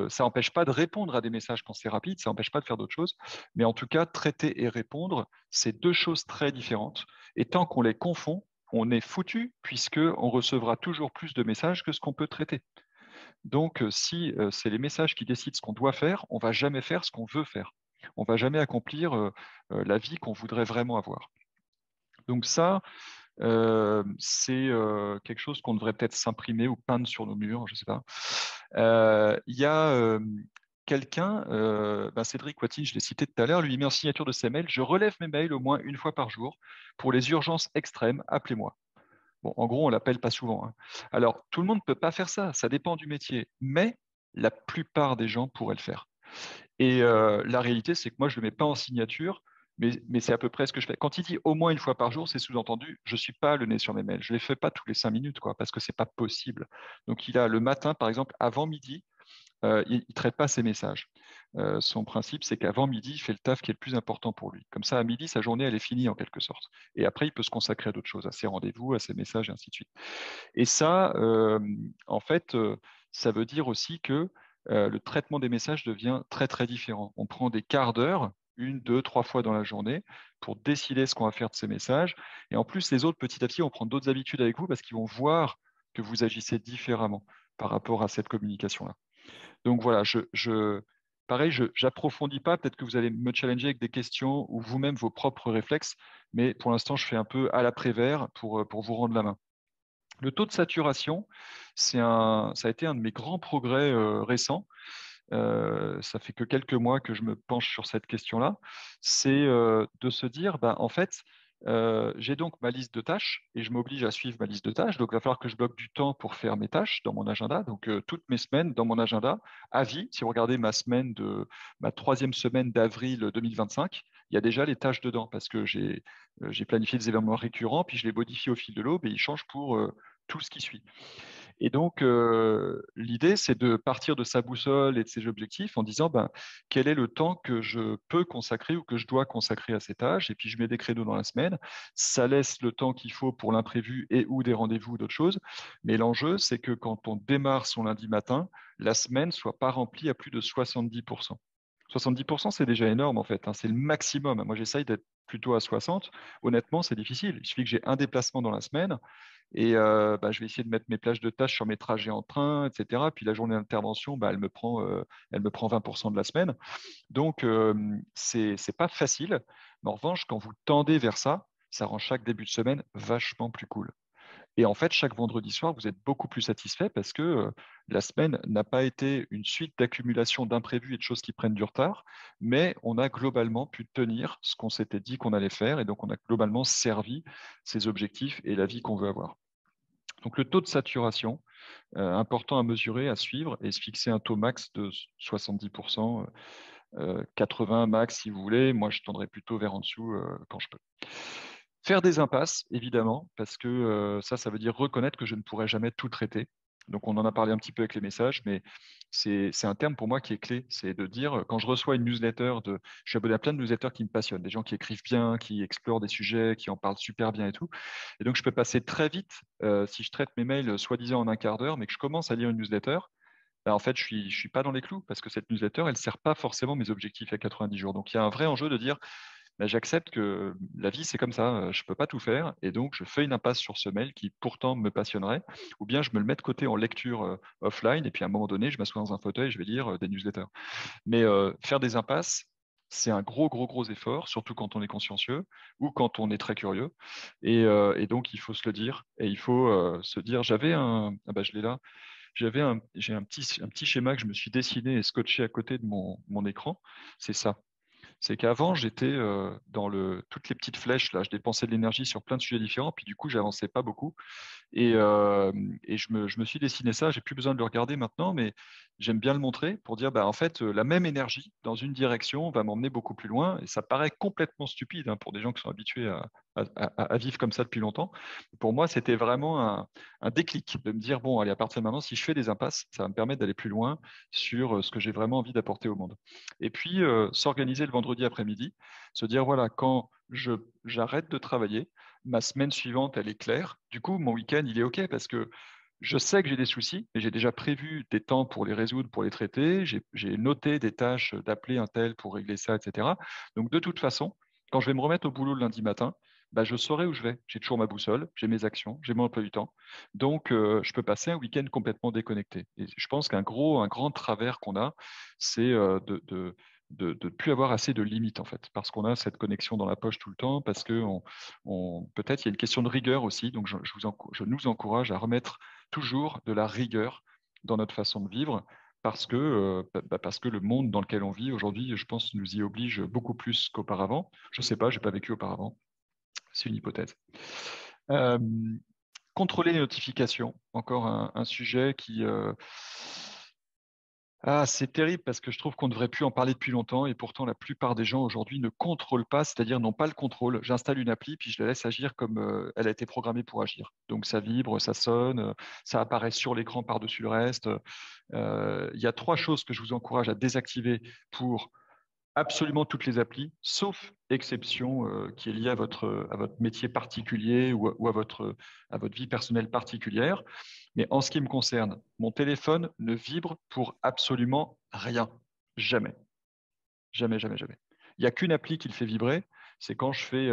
ça n'empêche pas de répondre à des messages quand c'est rapide, ça n'empêche pas de faire d'autres choses. Mais en tout cas, traiter et répondre, c'est deux choses très différentes. Et tant qu'on les confond, on est foutu puisqu'on recevra toujours plus de messages que ce qu'on peut traiter. Donc, si c'est les messages qui décident ce qu'on doit faire, on ne va jamais faire ce qu'on veut faire. On ne va jamais accomplir la vie qu'on voudrait vraiment avoir. Donc ça, c'est quelque chose qu'on devrait peut-être s'imprimer ou peindre sur nos murs, je ne sais pas. Il y a quelqu'un, Cédric Watine, je l'ai cité tout à l'heure, lui il met en signature de ses mails, je relève mes mails au moins une fois par jour. Pour les urgences extrêmes, appelez-moi. Bon, en gros, on l'appelle pas souvent, hein. Alors, tout le monde ne peut pas faire ça, ça dépend du métier, mais la plupart des gens pourraient le faire. Et la réalité, c'est que moi, je ne le mets pas en signature, mais c'est à peu près ce que je fais. Quand il dit au moins une fois par jour, c'est sous-entendu, je ne suis pas le nez sur mes mails. Je ne les fais pas tous les 5 minutes, quoi, parce que ce n'est pas possible. Donc, il a le matin, par exemple, avant midi, il ne traite pas ses messages. Son principe, c'est qu'avant midi, il fait le taf qui est le plus important pour lui. Comme ça, à midi, sa journée, elle est finie en quelque sorte. Et après, il peut se consacrer à d'autres choses, à ses rendez-vous, à ses messages, et ainsi de suite. Et ça, en fait, ça veut dire aussi que le traitement des messages devient très, très différent. On prend des quarts d'heure, 1, 2, 3 fois dans la journée, pour décider ce qu'on va faire de ces messages. Et en plus, les autres, petit à petit, vont prendre d'autres habitudes avec vous parce qu'ils vont voir que vous agissez différemment par rapport à cette communication-là. Donc voilà, pareil, je n'approfondis pas. Peut-être que vous allez me challenger avec des questions ou vous-même vos propres réflexes, mais pour l'instant, je fais un peu à l'après-vert pour vous rendre la main. Le taux de saturation, ça a été un de mes grands progrès récents. Ça fait que quelques mois que je me penche sur cette question-là. C'est de se dire, en fait, j'ai donc ma liste de tâches et je m'oblige à suivre ma liste de tâches. Donc, il va falloir que je bloque du temps pour faire mes tâches dans mon agenda. Donc, toutes mes semaines dans mon agenda, à vie. Si vous regardez ma 3e semaine d'avril 2025, il y a déjà les tâches dedans parce que j'ai planifié des événements récurrents, puis je les modifie au fil de l'eau, et ils changent pour tout ce qui suit. Et donc, l'idée, c'est de partir de sa boussole et de ses objectifs en disant quel est le temps que je peux consacrer ou que je dois consacrer à ces tâches. Et puis, je mets des créneaux dans la semaine. Ça laisse le temps qu'il faut pour l'imprévu et ou des rendez-vous ou d'autres choses. Mais l'enjeu, c'est que quand on démarre son lundi matin, la semaine ne soit pas remplie à plus de 70%. 70%, c'est déjà énorme en fait, hein, c'est le maximum. Moi, j'essaye d'être plutôt à 60. Honnêtement, c'est difficile. Il suffit que j'ai un déplacement dans la semaine et je vais essayer de mettre mes plages de tâches sur mes trajets en train, etc. Puis la journée d'intervention, elle me prend 20% de la semaine. Donc, c'est pas facile. Mais en revanche, quand vous tendez vers ça, ça rend chaque début de semaine vachement plus cool. Et en fait, chaque vendredi soir, vous êtes beaucoup plus satisfait parce que la semaine n'a pas été une suite d'accumulation d'imprévus et de choses qui prennent du retard, mais on a globalement pu tenir ce qu'on s'était dit qu'on allait faire et donc on a globalement servi ses objectifs et la vie qu'on veut avoir. Donc le taux de saturation, important à mesurer, à suivre et se fixer un taux max de 70%, 80 max si vous voulez. Moi, je tendrai plutôt vers en dessous quand je peux. Faire des impasses, évidemment, parce que ça veut dire reconnaître que je ne pourrai jamais tout traiter. Donc, on en a parlé un petit peu avec les messages, mais c'est un terme pour moi qui est clé. C'est de dire, quand je reçois une newsletter, je suis abonné à plein de newsletters qui me passionnent, des gens qui écrivent bien, qui explorent des sujets, qui en parlent super bien et tout. Et donc, je peux passer très vite, si je traite mes mails soi-disant en un quart d'heure, mais que je commence à lire une newsletter, en fait, je suis pas dans les clous parce que cette newsletter, elle ne sert pas forcément mes objectifs à 90 jours. Donc, il y a un vrai enjeu de dire, j'accepte que la vie, c'est comme ça, je ne peux pas tout faire, et donc je fais une impasse sur ce mail qui pourtant me passionnerait, ou bien je me le mets de côté en lecture offline, et puis à un moment donné, je m'assois dans un fauteuil et je vais lire des newsletters. Mais faire des impasses, c'est un gros effort, surtout quand on est consciencieux ou quand on est très curieux, et donc il faut se le dire, et il faut se dire, je l'ai là, j'ai un petit schéma que je me suis dessiné et scotché à côté de mon écran, c'est ça. C'est qu'avant, j'étais dans toutes les petites flèches, là, je dépensais de l'énergie sur plein de sujets différents, puis du coup, j'avançais pas beaucoup. Et je me suis dessiné ça, j'ai plus besoin de le regarder maintenant, mais j'aime bien le montrer pour dire, en fait, la même énergie dans une direction va m'emmener beaucoup plus loin. Et ça paraît complètement stupide pour des gens qui sont habitués à vivre comme ça depuis longtemps. Pour moi, c'était vraiment un déclic de me dire, bon, allez, à partir de maintenant, si je fais des impasses, ça va me permettre d'aller plus loin sur ce que j'ai vraiment envie d'apporter au monde. Et puis, s'organiser le vendredi après-midi, se dire, voilà, quand j'arrête de travailler, ma semaine suivante, elle est claire. Du coup, mon week-end, il est OK parce que je sais que j'ai des soucis, mais j'ai déjà prévu des temps pour les résoudre, pour les traiter. J'ai noté des tâches d'appeler un tel pour régler ça, etc. Donc, de toute façon, quand je vais me remettre au boulot le lundi matin, je saurai où je vais. J'ai toujours ma boussole, j'ai mes actions, j'ai mon emploi du temps. Donc, je peux passer un week-end complètement déconnecté. Et je pense un grand travers qu'on a, c'est de ne plus avoir assez de limites, en fait, parce qu'on a cette connexion dans la poche tout le temps, parce que peut-être il y a une question de rigueur aussi. Donc, je nous encourage à remettre toujours de la rigueur dans notre façon de vivre, parce que le monde dans lequel on vit aujourd'hui, je pense, nous y oblige beaucoup plus qu'auparavant. Je ne sais pas, je n'ai pas vécu auparavant. C'est une hypothèse. Contrôler les notifications, encore un sujet qui... c'est terrible parce que je trouve qu'on ne devrait plus en parler depuis longtemps et pourtant la plupart des gens aujourd'hui ne contrôlent pas, c'est-à-dire n'ont pas le contrôle. J'installe une appli puis je la laisse agir comme elle a été programmée pour agir. Donc ça vibre, ça sonne, ça apparaît sur l'écran par-dessus le reste. Il y a 3 choses que je vous encourage à désactiver pour absolument toutes les applis, sauf exception qui est liée à votre métier particulier ou à votre vie personnelle particulière. Mais en ce qui me concerne, mon téléphone ne vibre pour absolument rien. Jamais. Jamais, jamais, jamais. Il n'y a qu'une appli qui le fait vibrer, c'est quand je fais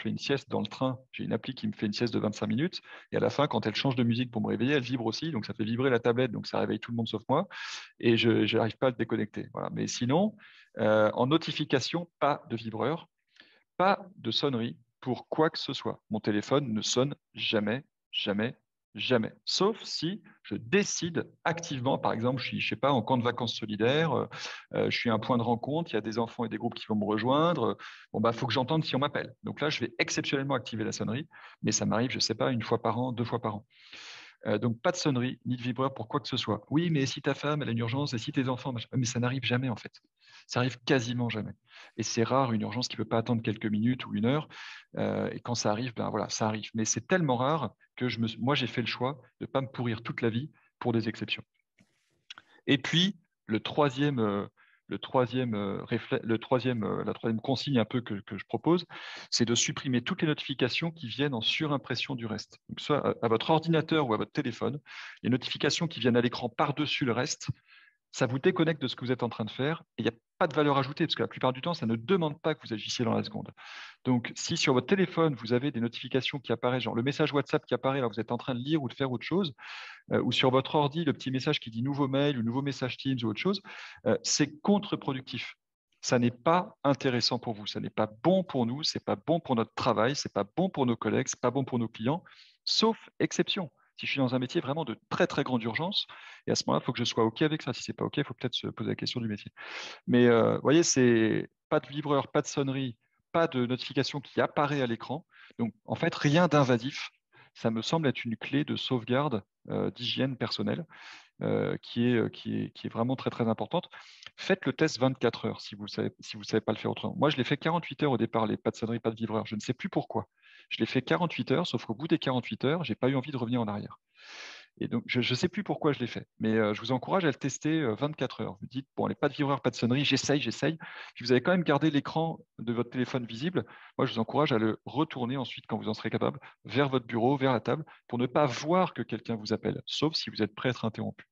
une sieste dans le train. J'ai une appli qui me fait une sieste de 25 minutes, et à la fin, quand elle change de musique pour me réveiller, elle vibre aussi, donc ça fait vibrer la tablette, donc ça réveille tout le monde sauf moi, et je n'arrive pas à le déconnecter. Voilà. Mais sinon, en notification, pas de vibreur, pas de sonnerie pour quoi que ce soit. Mon téléphone ne sonne jamais, jamais, jamais. Sauf si je décide activement, par exemple, je sais pas, en camp de vacances solidaires, je suis à un point de rencontre, il y a des enfants et des groupes qui vont me rejoindre. Faut que j'entende si on m'appelle. Donc là, je vais exceptionnellement activer la sonnerie, mais ça m'arrive, je sais pas, 1 fois par an, 2 fois par an. Donc, pas de sonnerie, ni de vibreur pour quoi que ce soit. Oui, mais si ta femme, elle a une urgence, et si tes enfants, machin. Mais ça n'arrive jamais, en fait. Ça arrive quasiment jamais. Et c'est rare, une urgence qui ne peut pas attendre quelques minutes ou une heure. Et quand ça arrive, ben voilà, ça arrive. Mais c'est tellement rare que moi, j'ai fait le choix de ne pas me pourrir toute la vie pour des exceptions. Et puis, le troisième, la troisième consigne un peu que je propose, c'est de supprimer toutes les notifications qui viennent en surimpression du reste. Donc, soit à votre ordinateur ou à votre téléphone, les notifications qui viennent à l'écran par-dessus le reste, ça vous déconnecte de ce que vous êtes en train de faire et il n'y a pas de valeur ajoutée parce que la plupart du temps, ça ne demande pas que vous agissiez dans la seconde. Donc, si sur votre téléphone, vous avez des notifications qui apparaissent, genre le message WhatsApp qui apparaît alors que vous êtes en train de lire ou de faire autre chose, ou sur votre ordi, le petit message qui dit nouveau mail ou nouveau message Teams ou autre chose, c'est contre-productif. Ça n'est pas intéressant pour vous, ça n'est pas bon pour nous, c'est pas bon pour notre travail, c'est pas bon pour nos collègues, c'est pas bon pour nos clients, sauf exception. Si je suis dans un métier vraiment de très très grande urgence, et à ce moment-là, il faut que je sois OK avec ça. Si c'est pas OK, il faut peut-être se poser la question du métier. Mais vous voyez, c'est pas de vibreur, pas de sonnerie, pas de notification qui apparaît à l'écran. Donc en fait, rien d'invasif. Ça me semble être une clé de sauvegarde d'hygiène personnelle qui est vraiment très, très importante. Faites le test 24 heures si vous ne savez pas le faire autrement. Moi, je l'ai fait 48 heures au départ, les pas de sonnerie, pas de vibreur. Je ne sais plus pourquoi. Je l'ai fait 48 heures, sauf qu'au bout des 48 heures, je n'ai pas eu envie de revenir en arrière. Et donc, je ne sais plus pourquoi je l'ai fait, mais je vous encourage à le tester 24 heures. Vous dites, bon, allez, pas de vibreur, pas de sonnerie, j'essaye. Puis vous avez quand même gardé l'écran de votre téléphone visible. Moi, je vous encourage à le retourner ensuite, quand vous en serez capable, vers votre bureau, vers la table, pour ne pas voir que quelqu'un vous appelle, sauf si vous êtes prêt à être interrompu,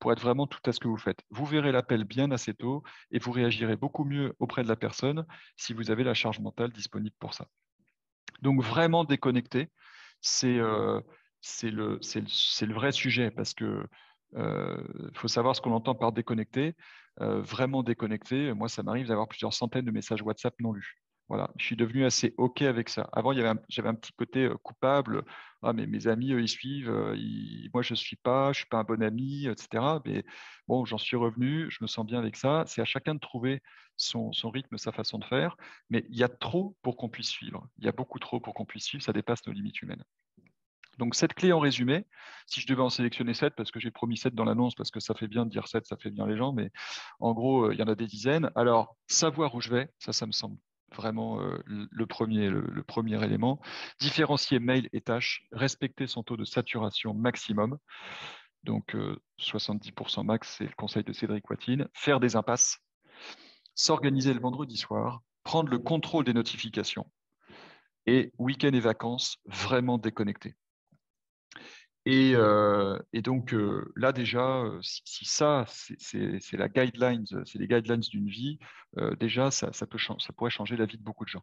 pour être vraiment tout à ce que vous faites. Vous verrez l'appel bien assez tôt et vous réagirez beaucoup mieux auprès de la personne si vous avez la charge mentale disponible pour ça. Donc, vraiment déconnecter, c'est le vrai sujet parce que faut savoir ce qu'on entend par déconnecter. Vraiment déconnecter, moi, ça m'arrive d'avoir plusieurs centaines de messages WhatsApp non lus. Voilà, je suis devenu assez OK avec ça. Avant, j'avais un petit côté coupable. Ah, mais mes amis, eux, ils suivent. Moi, je ne suis pas un bon ami, etc. Mais bon, j'en suis revenu. Je me sens bien avec ça. C'est à chacun de trouver son rythme, sa façon de faire. Mais il y a trop pour qu'on puisse suivre. Il y a beaucoup trop pour qu'on puisse suivre. Ça dépasse nos limites humaines. Donc, cette clé en résumé, si je devais en sélectionner 7, parce que j'ai promis 7 dans l'annonce, parce que ça fait bien de dire 7, ça fait bien les gens, mais en gros, il y en a des dizaines. Alors, savoir où je vais, ça me semble vraiment le premier élément. Différencier mail et tâches, respecter son taux de saturation maximum. Donc, 70% max, c'est le conseil de Cédric Watine. Faire des impasses, s'organiser le vendredi soir, prendre le contrôle des notifications et week-end et vacances, vraiment déconnecter. Et donc là déjà, si ça, c'est la guidelines, c'est les guidelines d'une vie, déjà ça pourrait changer la vie de beaucoup de gens.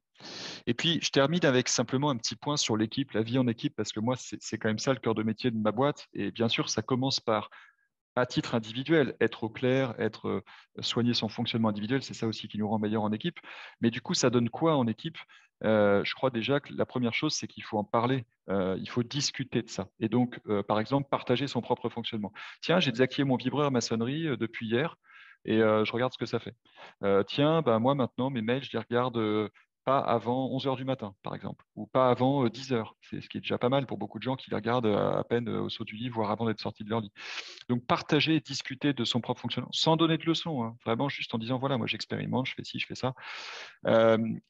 Et puis je termine avec simplement un petit point sur l'équipe, la vie en équipe, parce que moi c'est quand même ça le cœur de métier de ma boîte. Et bien sûr, ça commence par à titre individuel, être au clair, soigner son fonctionnement individuel, c'est ça aussi qui nous rend meilleurs en équipe. Mais du coup, ça donne quoi en équipe? Je crois déjà que la première chose, c'est qu'il faut en parler, il faut discuter de ça. Et donc, par exemple, partager son propre fonctionnement. Tiens, j'ai désactivé mon vibreur, ma sonnerie depuis hier, et je regarde ce que ça fait. Tiens, bah, moi maintenant, mes mails, je les regarde pas avant 11 heures du matin, par exemple, ou pas avant 10 heures. C'est ce qui est déjà pas mal pour beaucoup de gens qui les regardent à peine au saut du lit, voire avant d'être sortis de leur lit. Donc, partager et discuter de son propre fonctionnement, sans donner de leçons, hein, vraiment juste en disant, voilà, moi j'expérimente, je fais ci, je fais ça.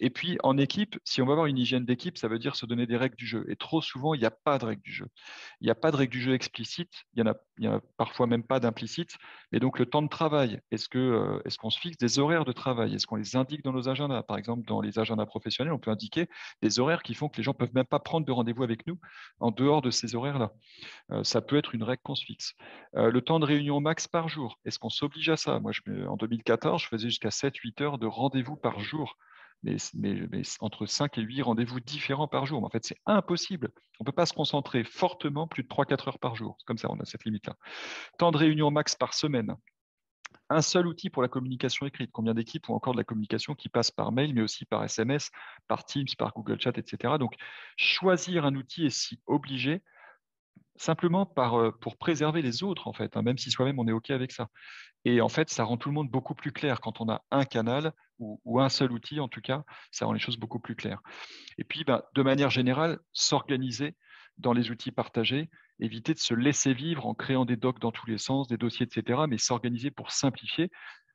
Et puis, en équipe, si on va avoir une hygiène d'équipe, ça veut dire se donner des règles du jeu. Et trop souvent, il n'y a pas de règles du jeu. Il n'y a pas de règles du jeu explicites, il y en a parfois même pas d'implicites. Et donc, le temps de travail, est-ce qu'on se fixe des horaires de travail? Est-ce qu'on les indique dans nos agendas? Par exemple, dans les agendas professionnels, on peut indiquer des horaires qui font que les gens ne peuvent même pas prendre de rendez-vous avec nous en dehors de ces horaires-là. Ça peut être une règle qu'on se fixe. Le temps de réunion max par jour, est-ce qu'on s'oblige à ça? Moi, en 2014, je faisais jusqu'à 7-8 heures de rendez-vous par jour. Mais entre 5 et 8 rendez-vous différents par jour. Mais en fait, c'est impossible. On ne peut pas se concentrer fortement plus de 3-4 heures par jour. C'est comme ça, on a cette limite-là. Temps de réunion max par semaine. Un seul outil pour la communication écrite. Combien d'équipes ont encore de la communication qui passe par mail, mais aussi par SMS, par Teams, par Google Chat, etc. Donc, choisir un outil et s'y obliger, simplement pour préserver les autres, en fait, hein, même si soi-même on est OK avec ça. Et en fait, ça rend tout le monde beaucoup plus clair quand on a un canal ou un seul outil, en tout cas, ça rend les choses beaucoup plus claires. Et puis, de manière générale, s'organiser dans les outils partagés, éviter de se laisser vivre en créant des docs dans tous les sens, des dossiers, etc., mais s'organiser pour simplifier.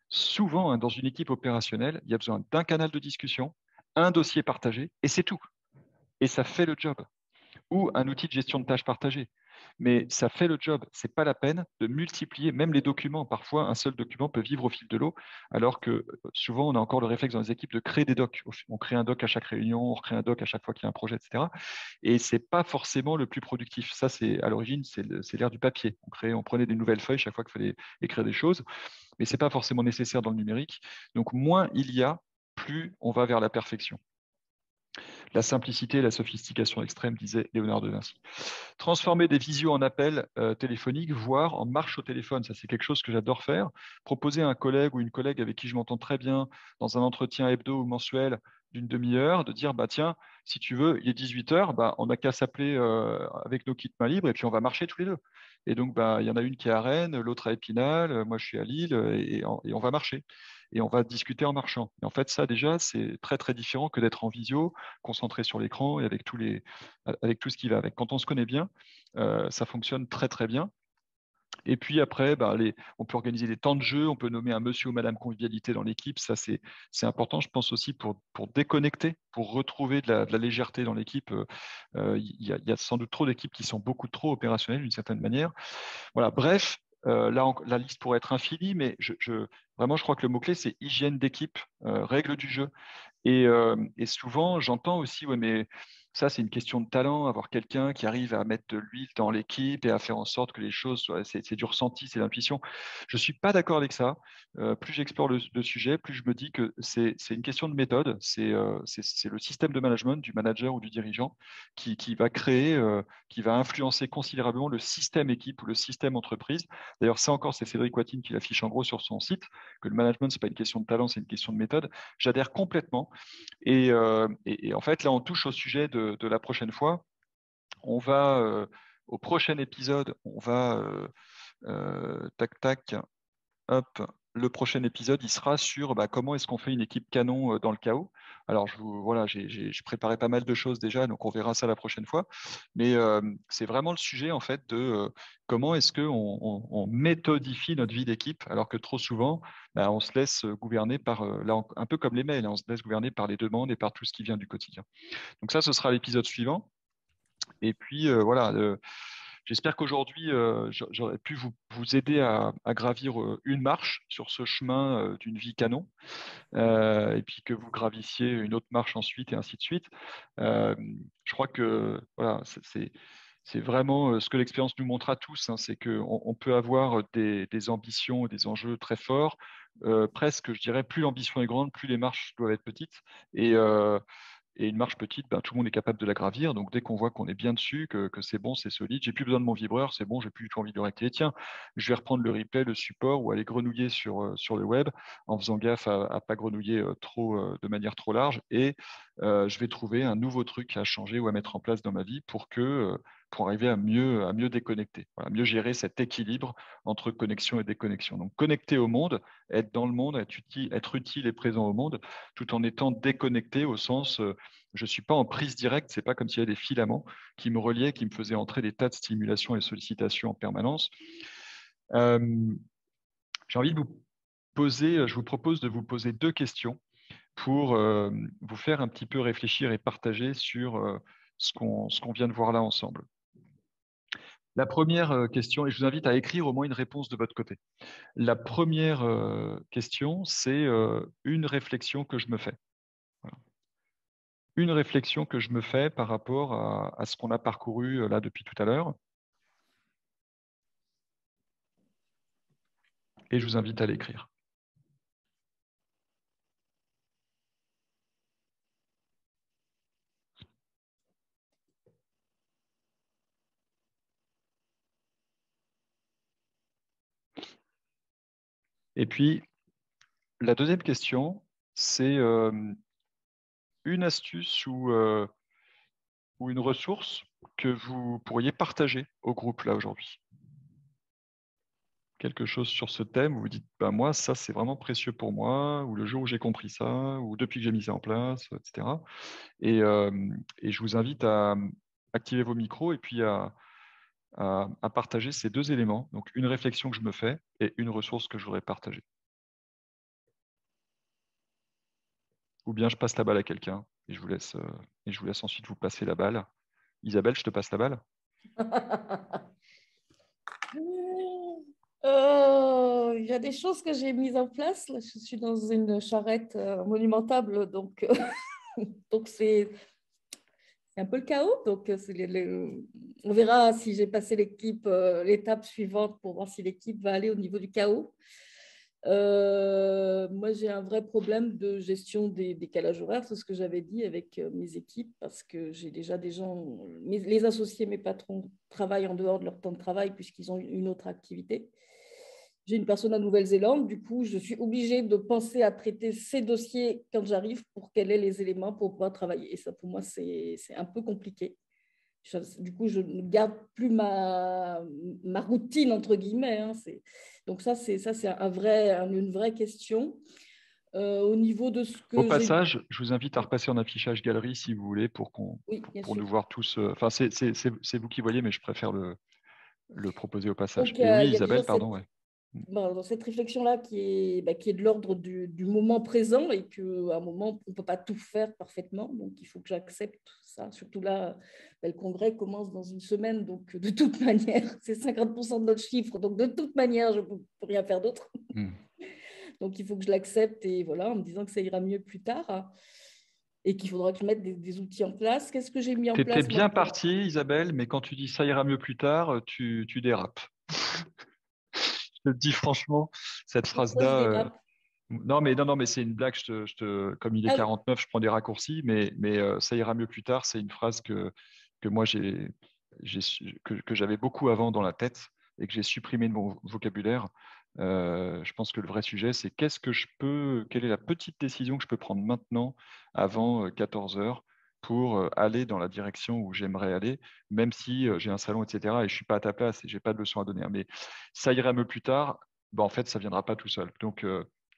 Souvent, hein, dans une équipe opérationnelle, il y a besoin d'un canal de discussion, un dossier partagé, et c'est tout. Et ça fait le job. Ou un outil de gestion de tâches partagées. Mais ça fait le job. Ce n'est pas la peine de multiplier même les documents. Parfois, un seul document peut vivre au fil de l'eau, alors que souvent, on a encore le réflexe dans les équipes de créer des docs. On crée un doc à chaque réunion, on recrée un doc à chaque fois qu'il y a un projet, etc. Et ce n'est pas forcément le plus productif. Ça, c'est à l'origine, c'est l'ère du papier. On prenait des nouvelles feuilles chaque fois qu'il fallait écrire des choses, mais ce n'est pas forcément nécessaire dans le numérique. Donc, moins il y a, plus on va vers la perfection. La simplicité et la sophistication extrême, disait Léonard de Vinci. Transformer des visios en appels téléphoniques, voire en marche au téléphone, ça c'est quelque chose que j'adore faire. Proposer à un collègue ou une collègue avec qui je m'entends très bien dans un entretien hebdo ou mensuel d'une demi-heure, de dire bah tiens, si tu veux, il est 18h, bah, on n'a qu'à s'appeler avec nos kits main libre et puis on va marcher tous les deux. Et donc bah, il y en a une qui est à Rennes, l'autre à Épinal, moi je suis à Lille et on va marcher. Et on va discuter en marchant. Et en fait, ça déjà, c'est très très différent que d'être en visio, concentré sur l'écran et avec tout ce qui va avec. Quand on se connaît bien, ça fonctionne très très bien. Et puis après, bah, on peut organiser des temps de jeu, on peut nommer un monsieur ou madame convivialité dans l'équipe. Ça, c'est important, je pense aussi, pour déconnecter, pour retrouver de la légèreté dans l'équipe. Il y a sans doute trop d'équipes qui sont beaucoup trop opérationnelles d'une certaine manière. Voilà, bref, là, la liste pourrait être infinie, mais vraiment, je crois que le mot-clé, c'est hygiène d'équipe, règles du jeu. Et souvent, j'entends aussi, ouais, mais ça, c'est une question de talent, avoir quelqu'un qui arrive à mettre de l'huile dans l'équipe et à faire en sorte que les choses soient, c'est du ressenti, c'est l'intuition. Je ne suis pas d'accord avec ça. Plus j'explore le sujet, plus je me dis que c'est une question de méthode. C'est le système de management du manager ou du dirigeant qui va créer, qui va influencer considérablement le système équipe ou le système entreprise. D'ailleurs, ça encore, c'est Cédric Watine qui l'affiche en gros sur son site, que le management, ce n'est pas une question de talent, c'est une question de méthode. J'adhère complètement. Et en fait, là, on touche au sujet de la prochaine fois. On va, au prochain épisode, on va, tac, tac, hop, le prochain épisode, il sera sur comment est-ce qu'on fait une équipe canon dans le chaos. Alors, voilà, je préparais pas mal de choses déjà, donc on verra ça la prochaine fois. Mais c'est vraiment le sujet, en fait, de comment est-ce qu'on méthodifie notre vie d'équipe, alors que trop souvent, on se laisse gouverner par, là, un peu comme les mails, hein, on se laisse gouverner par les demandes et par tout ce qui vient du quotidien. Donc ça, ce sera l'épisode suivant. Et puis, voilà. J'espère qu'aujourd'hui, j'aurais pu vous aider à gravir une marche sur ce chemin d'une vie canon, et puis que vous gravissiez une autre marche ensuite, et ainsi de suite. Je crois que voilà, c'est vraiment ce que l'expérience nous montre à tous, hein, c'est qu'on peut avoir des ambitions et des enjeux très forts. Presque, je dirais, plus l'ambition est grande, plus les marches doivent être petites. Et une marche petite, tout le monde est capable de la gravir. Donc, dès qu'on voit qu'on est bien dessus, que c'est bon, c'est solide, j'ai plus besoin de mon vibreur, c'est bon, j'ai plus du tout envie de le rectifier. Tiens, je vais reprendre le replay, le support ou aller grenouiller sur le web en faisant gaffe à ne pas grenouiller de manière trop large. Et je vais trouver un nouveau truc à changer ou à mettre en place dans ma vie pour arriver à mieux déconnecter, voilà, mieux gérer cet équilibre entre connexion et déconnexion. Donc, connecter au monde, être dans le monde, être utile et présent au monde, tout en étant déconnecté au sens je ne suis pas en prise directe, ce n'est pas comme s'il y avait des filaments qui me reliaient, qui me faisaient entrer des tas de stimulations et sollicitations en permanence. J'ai envie de vous poser, je vous propose de vous poser 2 questions pour vous faire un petit peu réfléchir et partager sur ce qu'on vient de voir là ensemble. La première question, et je vous invite à écrire au moins une réponse de votre côté. La première question, c'est une réflexion que je me fais. Voilà. Une réflexion que je me fais par rapport à ce qu'on a parcouru là depuis tout à l'heure. Et je vous invite à l'écrire. Et puis, la deuxième question, c'est une astuce ou une ressource que vous pourriez partager au groupe là aujourd'hui. Quelque chose sur ce thème où vous dites moi, ça, c'est vraiment précieux pour moi, ou le jour où j'ai compris ça, ou depuis que j'ai mis ça en place, etc. Et je vous invite à activer vos micros et puis à partager ces deux éléments. Donc, une réflexion que je me fais et une ressource que je voudrais partager. Ou bien je passe la balle à quelqu'un et je vous laisse ensuite vous passer la balle. Isabelle, je te passe la balle. Il y a des choses que j'ai mises en place. Là, je suis dans une charrette monumentale, donc donc c'est un peu le chaos. Donc on verra si j'ai passé l'étape suivante pour voir si l'équipe va aller au niveau du chaos. Moi, j'ai un vrai problème de gestion des décalages horaires, c'est ce que j'avais dit avec mes équipes, parce que j'ai déjà des gens, les associés, mes patrons, travaillent en dehors de leur temps de travail puisqu'ils ont une autre activité. J'ai une personne en Nouvelle-Zélande, du coup, je suis obligée de penser à traiter ces dossiers quand j'arrive pour qu'elle ait les éléments pour pouvoir travailler. Et ça, pour moi, c'est un peu compliqué. Du coup, je ne garde plus ma routine, entre guillemets. Hein. Donc ça, c'est une vraie question. Au niveau de ce que Au passage, je vous invite à repasser en affichage galerie si vous voulez pour oui, bien pour sûr. nous voir tous. Enfin, c'est vous qui voyez, mais je préfère le proposer au passage. Donc, Et oui, il y a Isabelle, déjà pardon. Ouais. dans cette réflexion-là qui est de l'ordre du moment présent et qu'à un moment, on ne peut pas tout faire parfaitement. Donc, il faut que j'accepte ça. Surtout là, le congrès commence dans une semaine. Donc, de toute manière, c'est 50% de notre chiffre. Donc, de toute manière, je ne peux rien faire d'autre. Donc, il faut que je l'accepte et voilà, en me disant que ça ira mieux plus tard. Hein, et qu'il faudra que je mette des outils en place. Qu'est-ce que j'ai mis en Tu étais place moi, bien partie, Isabelle, mais quand tu dis ça ira mieux plus tard, tu dérapes. Je te dis franchement, cette Pourquoi je phrase-là. dérape? Non, mais c'est une blague. Comme il est Ah, 49, je prends des raccourcis, mais ça ira mieux plus tard. C'est une phrase que moi que j'avais beaucoup avant dans la tête et que j'ai supprimé de mon vocabulaire. Je pense que le vrai sujet, c'est quelle est la petite décision que je peux prendre maintenant avant 14 heures pour aller dans la direction où j'aimerais aller, même si j'ai un salon, etc. Et je suis pas à ta place et j'ai pas de leçon à donner. Hein. Mais ça ira mieux plus tard. Ben, en fait, ça viendra pas tout seul. Donc,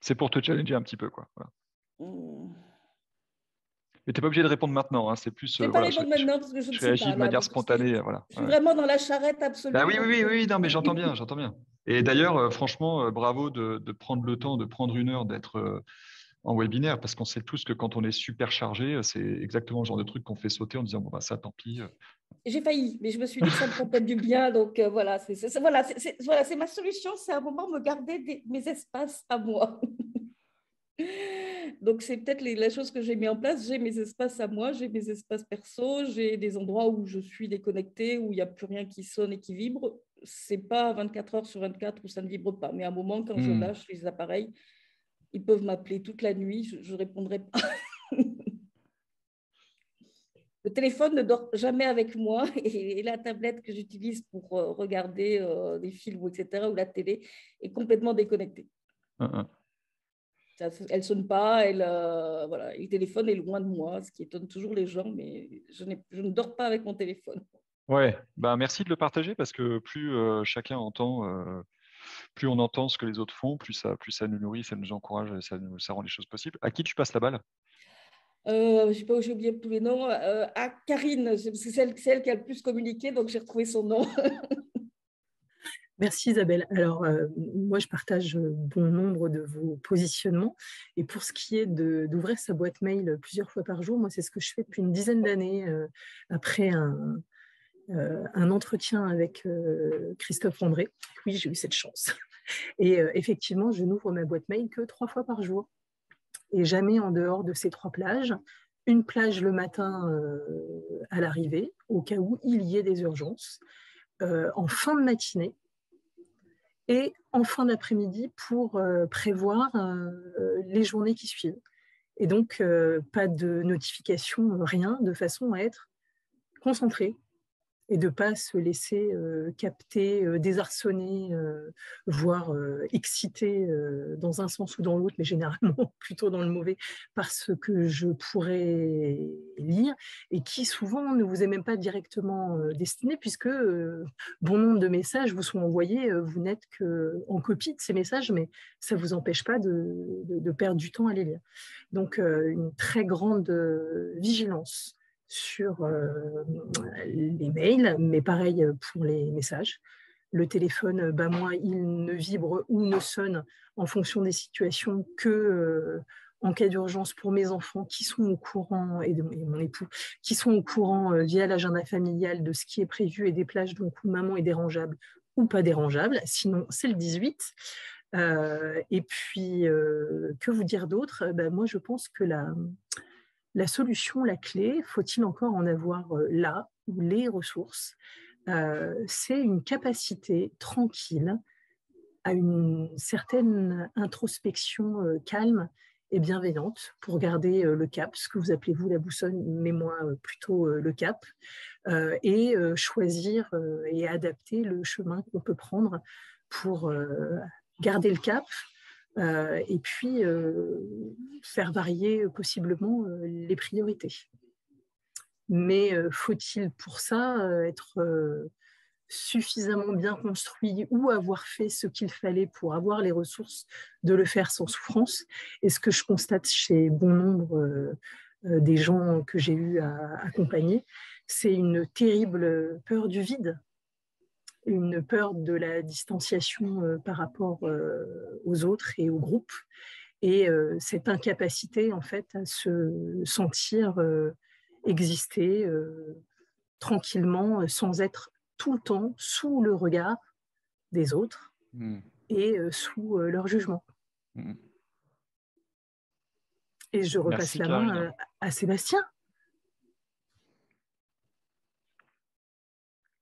c'est pour te challenger un petit peu, quoi. Voilà. Mais tu n'es pas obligé de répondre maintenant. Hein. C'est plus, je ne vais pas voilà, répondre maintenant parce que je ne je sais réagis pas de là. manière Donc, spontanée. Voilà. je suis Ouais. vraiment dans la charrette Bah absolue. oui, Donc, oui, oui, oui, non, mais j'entends bien, j'entends bien. Et d'ailleurs, franchement, bravo de prendre le temps, de prendre une heure d'être en webinaire, parce qu'on sait tous que quand on est super chargé, c'est exactement le genre de truc qu'on fait sauter en disant, bon, bah, ça, tant pis. j'ai failli, mais je me suis dit que ça me ferait peut-être du bien. Donc, voilà, c'est ma solution. C'est à un moment me garder mes espaces à moi. Donc, c'est peut-être la chose que j'ai mis en place. J'ai mes espaces à moi, j'ai mes espaces perso, j'ai des endroits où je suis déconnectée, où il n'y a plus rien qui sonne et qui vibre. C'est pas 24 heures sur 24 où ça ne vibre pas. Mais à un moment, quand je lâche les appareils, ils peuvent m'appeler toute la nuit, je ne répondrai pas. Le téléphone ne dort jamais avec moi et la tablette que j'utilise pour regarder des films, etc., ou la télé est complètement déconnectée. Elle ne sonne pas, voilà. Et le téléphone est loin de moi, ce qui étonne toujours les gens, mais je ne dors pas avec mon téléphone. Ouais, bah, merci de le partager parce que plus chacun entend, plus on entend ce que les autres font, plus ça nous nourrit, ça nous encourage, et ça rend les choses possibles. À qui tu passes la balle? Je sais pas, j'ai oublié tous les noms. À Karine, c'est celle qui a le plus communiqué, donc j'ai retrouvé son nom. Merci Isabelle. Alors, moi, je partage bon nombre de vos positionnements. Et pour ce qui est d'ouvrir sa boîte mail plusieurs fois par jour, moi, c'est ce que je fais depuis une dizaine d'années après un entretien avec Christophe André. Oui, j'ai eu cette chance. Et effectivement, je n'ouvre ma boîte mail que 3 fois par jour. Et jamais en dehors de ces 3 plages. Une plage le matin à l'arrivée, au cas où il y ait des urgences. En fin de matinée, et en fin d'après-midi pour prévoir les journées qui suivent. Et donc, pas de notification, rien, de façon à être concentré et de ne pas se laisser capter, désarçonner, voire exciter dans un sens ou dans l'autre, mais généralement plutôt dans le mauvais, par ce que je pourrais lire et qui souvent ne vous est même pas directement destiné puisque bon nombre de messages vous sont envoyés, vous n'êtes qu'en copie de ces messages, mais ça ne vous empêche pas de perdre du temps à les lire. Donc, une très grande vigilance sur les mails, mais pareil pour les messages. Le téléphone, moi, il ne vibre ou ne sonne en fonction des situations que en cas d'urgence pour mes enfants qui sont au courant, et mon époux, qui sont au courant via l'agenda familial de ce qui est prévu et des plages donc où maman est dérangeable ou pas dérangeable. Sinon, c'est le 18. Et puis, que vous dire d'autre? Moi, je pense que la solution, la clé, faut-il encore en avoir là ou les ressources, c'est une capacité tranquille à une certaine introspection calme et bienveillante pour garder le cap, ce que vous appelez vous la boussole, mais moi plutôt le cap, et choisir et adapter le chemin qu'on peut prendre pour garder le cap, et puis faire varier possiblement les priorités. Mais faut-il pour ça être suffisamment bien construit ou avoir fait ce qu'il fallait pour avoir les ressources de le faire sans souffrance? Et ce que je constate chez bon nombre des gens que j'ai eu à accompagner, c'est une terrible peur du vide, une peur de la distanciation par rapport aux autres et au groupe, et cette incapacité en fait à se sentir exister tranquillement sans être tout le temps sous le regard des autres et sous leur jugement. Et je repasse la main à Sébastien.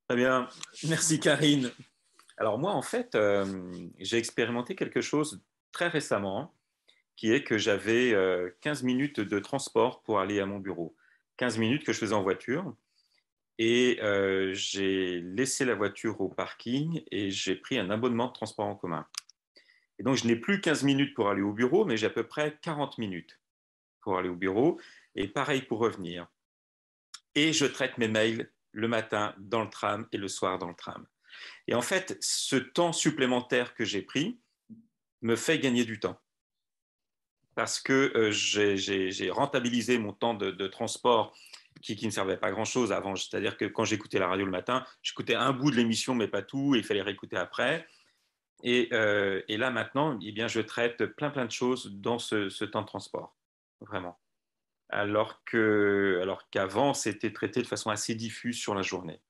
Très bien, merci Karine. Alors moi, en fait, j'ai expérimenté quelque chose très récemment, qui est que j'avais 15 minutes de transport pour aller à mon bureau. 15 minutes que je faisais en voiture. Et j'ai laissé la voiture au parking et j'ai pris un abonnement de transport en commun. Et donc, je n'ai plus 15 minutes pour aller au bureau, mais j'ai à peu près 40 minutes pour aller au bureau. Et pareil pour revenir. Et je traite mes mails le matin dans le tram et le soir dans le tram. Et en fait, ce temps supplémentaire que j'ai pris me fait gagner du temps. Parce que j'ai rentabilisé mon temps de transport qui ne servait pas à grand-chose avant. C'est-à-dire que quand j'écoutais la radio le matin, j'écoutais un bout de l'émission, mais pas tout, et il fallait réécouter après. Et là, maintenant, eh bien, je traite plein de choses dans ce temps de transport, vraiment. Alors qu'avant, c'était traité de façon assez diffuse sur la journée.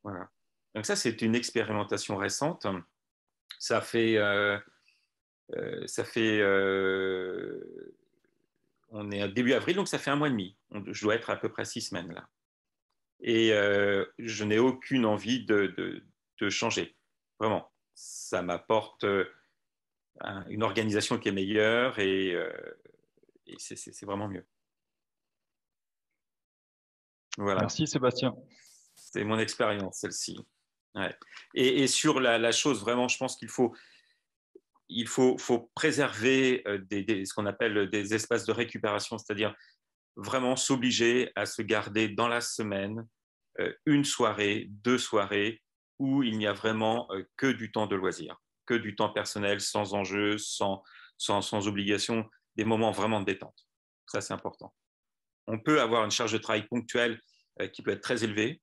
Voilà. Donc ça, c'est une expérimentation récente. Ça fait on est début avril, donc ça fait 1 mois et demi. Je dois être à peu près 6 semaines là. Et je n'ai aucune envie de changer. Vraiment. Ça m'apporte une organisation qui est meilleure et c'est vraiment mieux. Voilà. Merci Sébastien. C'est mon expérience, celle-ci. Ouais. Et sur la chose, vraiment, je pense qu'il faut préserver ce qu'on appelle des espaces de récupération, c'est-à-dire vraiment s'obliger à se garder dans la semaine une soirée, 2 soirées où il n'y a vraiment que du temps de loisir, que du temps personnel, sans enjeu, sans obligation, des moments vraiment de détente. Ça, c'est important. On peut avoir une charge de travail ponctuelle qui peut être très élevée,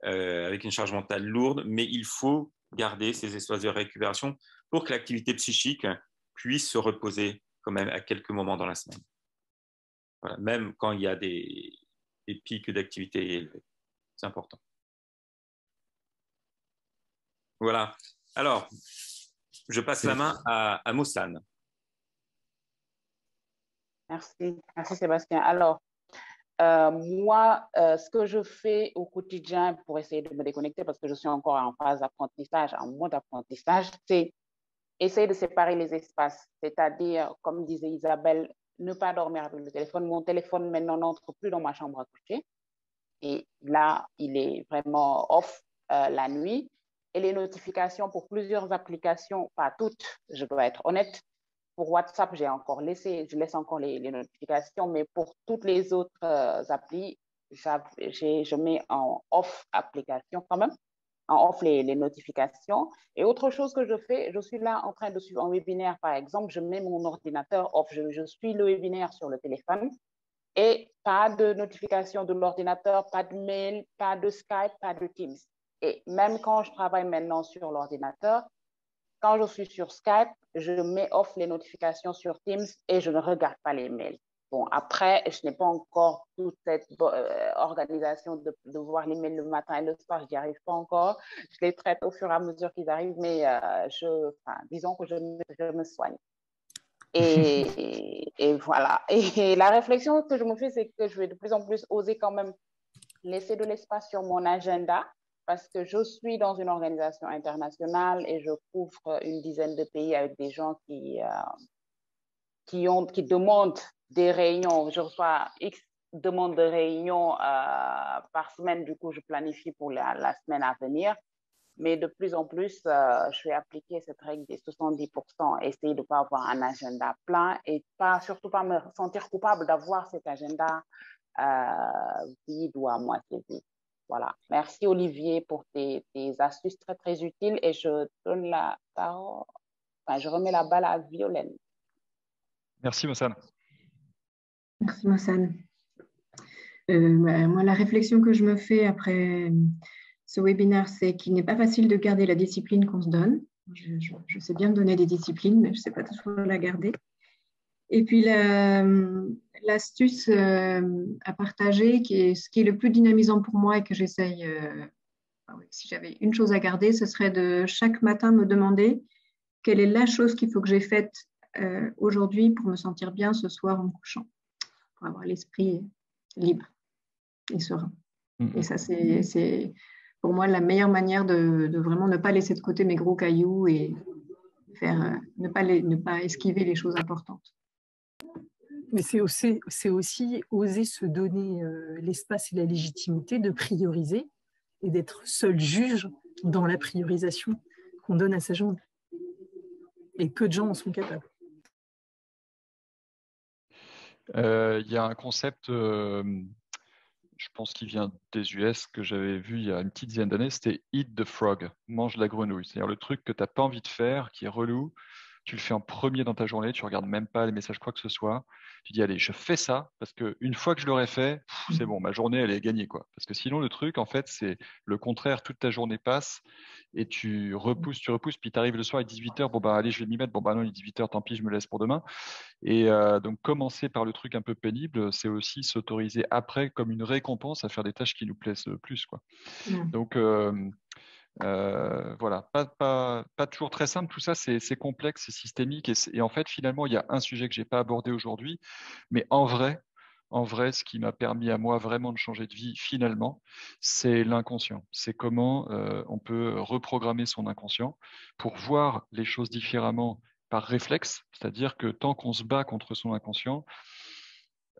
avec une charge mentale lourde, mais il faut garder ces espaces de récupération pour que l'activité psychique puisse se reposer quand même à quelques moments dans la semaine. Voilà, même quand il y a des pics d'activité élevés. C'est important. Voilà. Alors, je passe la main à Moussane. Merci Sébastien. Alors, moi, ce que je fais au quotidien pour essayer de me déconnecter, parce que je suis encore en phase d'apprentissage, en mode apprentissage, c'est essayer de séparer les espaces. C'est-à-dire, comme disait Isabelle, ne pas dormir avec le téléphone. Mon téléphone maintenant n'entre plus dans ma chambre à coucher. Et là, il est vraiment off la nuit. Et les notifications pour plusieurs applications, pas toutes, je dois être honnête. Pour WhatsApp, je laisse encore les notifications, mais pour toutes les autres applis, je mets en off application quand même, en off les notifications. Et autre chose que je fais, je suis là en train de suivre un webinaire, par exemple, je mets mon ordinateur off, je suis le webinaire sur le téléphone et pas de notification de l'ordinateur, pas de mail, pas de Skype, pas de Teams. Et même quand je travaille maintenant sur l'ordinateur, quand je suis sur Skype, je mets off les notifications sur Teams et je ne regarde pas les mails. Bon, après, je n'ai pas encore toute cette organisation de voir les mails le matin et le soir, je n'y arrive pas encore. Je les traite au fur et à mesure qu'ils arrivent, mais disons que je me soigne. Et voilà. Et la réflexion que je me fais, c'est que je vais de plus en plus oser quand même laisser de l'espace sur mon agenda parce que je suis dans une organisation internationale et je couvre une dizaine de pays avec des gens qui demandent des réunions. Je reçois X demandes de réunions par semaine. Du coup, je planifie pour la semaine à venir. Mais de plus en plus, je vais appliquer cette règle des 70%, essayer de ne pas avoir un agenda plein et surtout pas me sentir coupable d'avoir cet agenda vide ou à moitié vide. Voilà. Merci Olivier pour tes astuces très, très utiles et je donne la parole, je remets la balle à Violaine. Merci Mossane. Merci Mossane. Moi, la réflexion que je me fais après ce webinaire, c'est qu'il n'est pas facile de garder la discipline qu'on se donne. Je sais bien me donner des disciplines, mais je ne sais pas toujours la garder. Et puis, l'astuce à partager, ce qui est le plus dynamisant pour moi et que j'essaye, si j'avais une chose à garder, ce serait de chaque matin me demander quelle est la chose qu'il faut que j'ai faite aujourd'hui pour me sentir bien ce soir en me couchant, pour avoir l'esprit libre et serein. Et ça, c'est pour moi la meilleure manière de vraiment ne pas laisser de côté mes gros cailloux et ne pas esquiver les choses importantes. Mais c'est aussi oser se donner l'espace et la légitimité de prioriser et d'être seul juge dans la priorisation qu'on donne à sa journée. Et peu de gens en sont capables. Il y a un concept, je pense qu'il vient des US, que j'avais vu il y a une petite dizaine d'années, c'était « eat the frog », mange la grenouille. C'est-à-dire le truc que tu n'as pas envie de faire, qui est relou, tu le fais en premier dans ta journée, tu ne regardes même pas les messages, quoi que ce soit. Tu dis, allez, je fais ça, parce qu'une fois que je l'aurai fait, c'est bon, ma journée, elle est gagnée, quoi. Parce que sinon, le truc, en fait, c'est le contraire, toute ta journée passe, et tu repousses, puis tu arrives le soir à 18h, bon, bah, allez, je vais m'y mettre, bon, bah, non, il est 18h, tant pis, je me laisse pour demain. Et donc, commencer par le truc un peu pénible, c'est aussi s'autoriser après, comme une récompense, à faire des tâches qui nous plaisent plus, quoi. Donc, voilà, pas toujours très simple, tout ça c'est complexe, c'est systémique et en fait finalement il y a un sujet que j'ai pas abordé aujourd'hui, mais en vrai ce qui m'a permis à moi vraiment de changer de vie finalement, c'est l'inconscient, c'est comment on peut reprogrammer son inconscient pour voir les choses différemment par réflexe, c'est-à-dire que tant qu'on se bat contre son inconscient,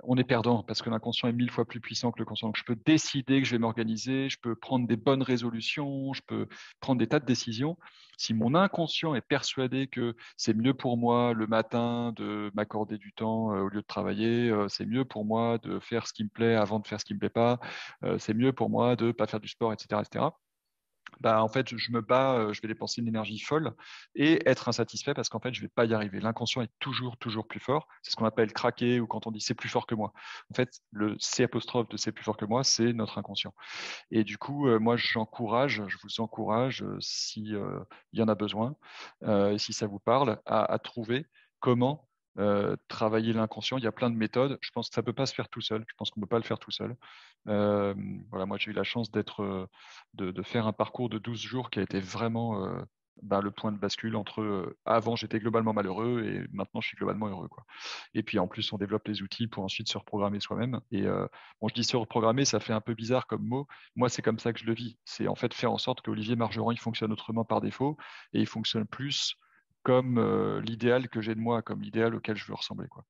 on est perdant parce que l'inconscient est 1000 fois plus puissant que le conscient. Donc, je peux décider que je vais m'organiser, je peux prendre des bonnes résolutions, je peux prendre des tas de décisions. Si mon inconscient est persuadé que c'est mieux pour moi le matin de m'accorder du temps au lieu de travailler, c'est mieux pour moi de faire ce qui me plaît avant de faire ce qui me plaît pas, c'est mieux pour moi de pas faire du sport, etc., etc. Bah, en fait, je me bats, je vais dépenser une énergie folle et être insatisfait parce qu'en fait, je vais pas y arriver. L'inconscient est toujours plus fort. C'est ce qu'on appelle craquer ou quand on dit c'est plus fort que moi. En fait, le C apostrophe de c'est plus fort que moi, c'est notre inconscient. Et du coup, moi, je vous encourage, si il y en a besoin, et si ça vous parle, à trouver comment travailler l'inconscient. Il y a plein de méthodes. Je pense que ça peut pas se faire tout seul. Je pense qu'on peut pas le faire tout seul. Voilà, moi, j'ai eu la chance de faire un parcours de 12 jours qui a été vraiment le point de bascule entre avant, j'étais globalement malheureux et maintenant, je suis globalement heureux, quoi. Et puis, en plus, on développe les outils pour ensuite se reprogrammer soi-même. Et bon, je dis se reprogrammer, ça fait un peu bizarre comme mot. Moi, c'est comme ça que je le vis. C'est en fait faire en sorte qu'Olivier Margeron, il fonctionne autrement par défaut et il fonctionne plus comme l'idéal que j'ai de moi, comme l'idéal auquel je veux ressembler, quoi.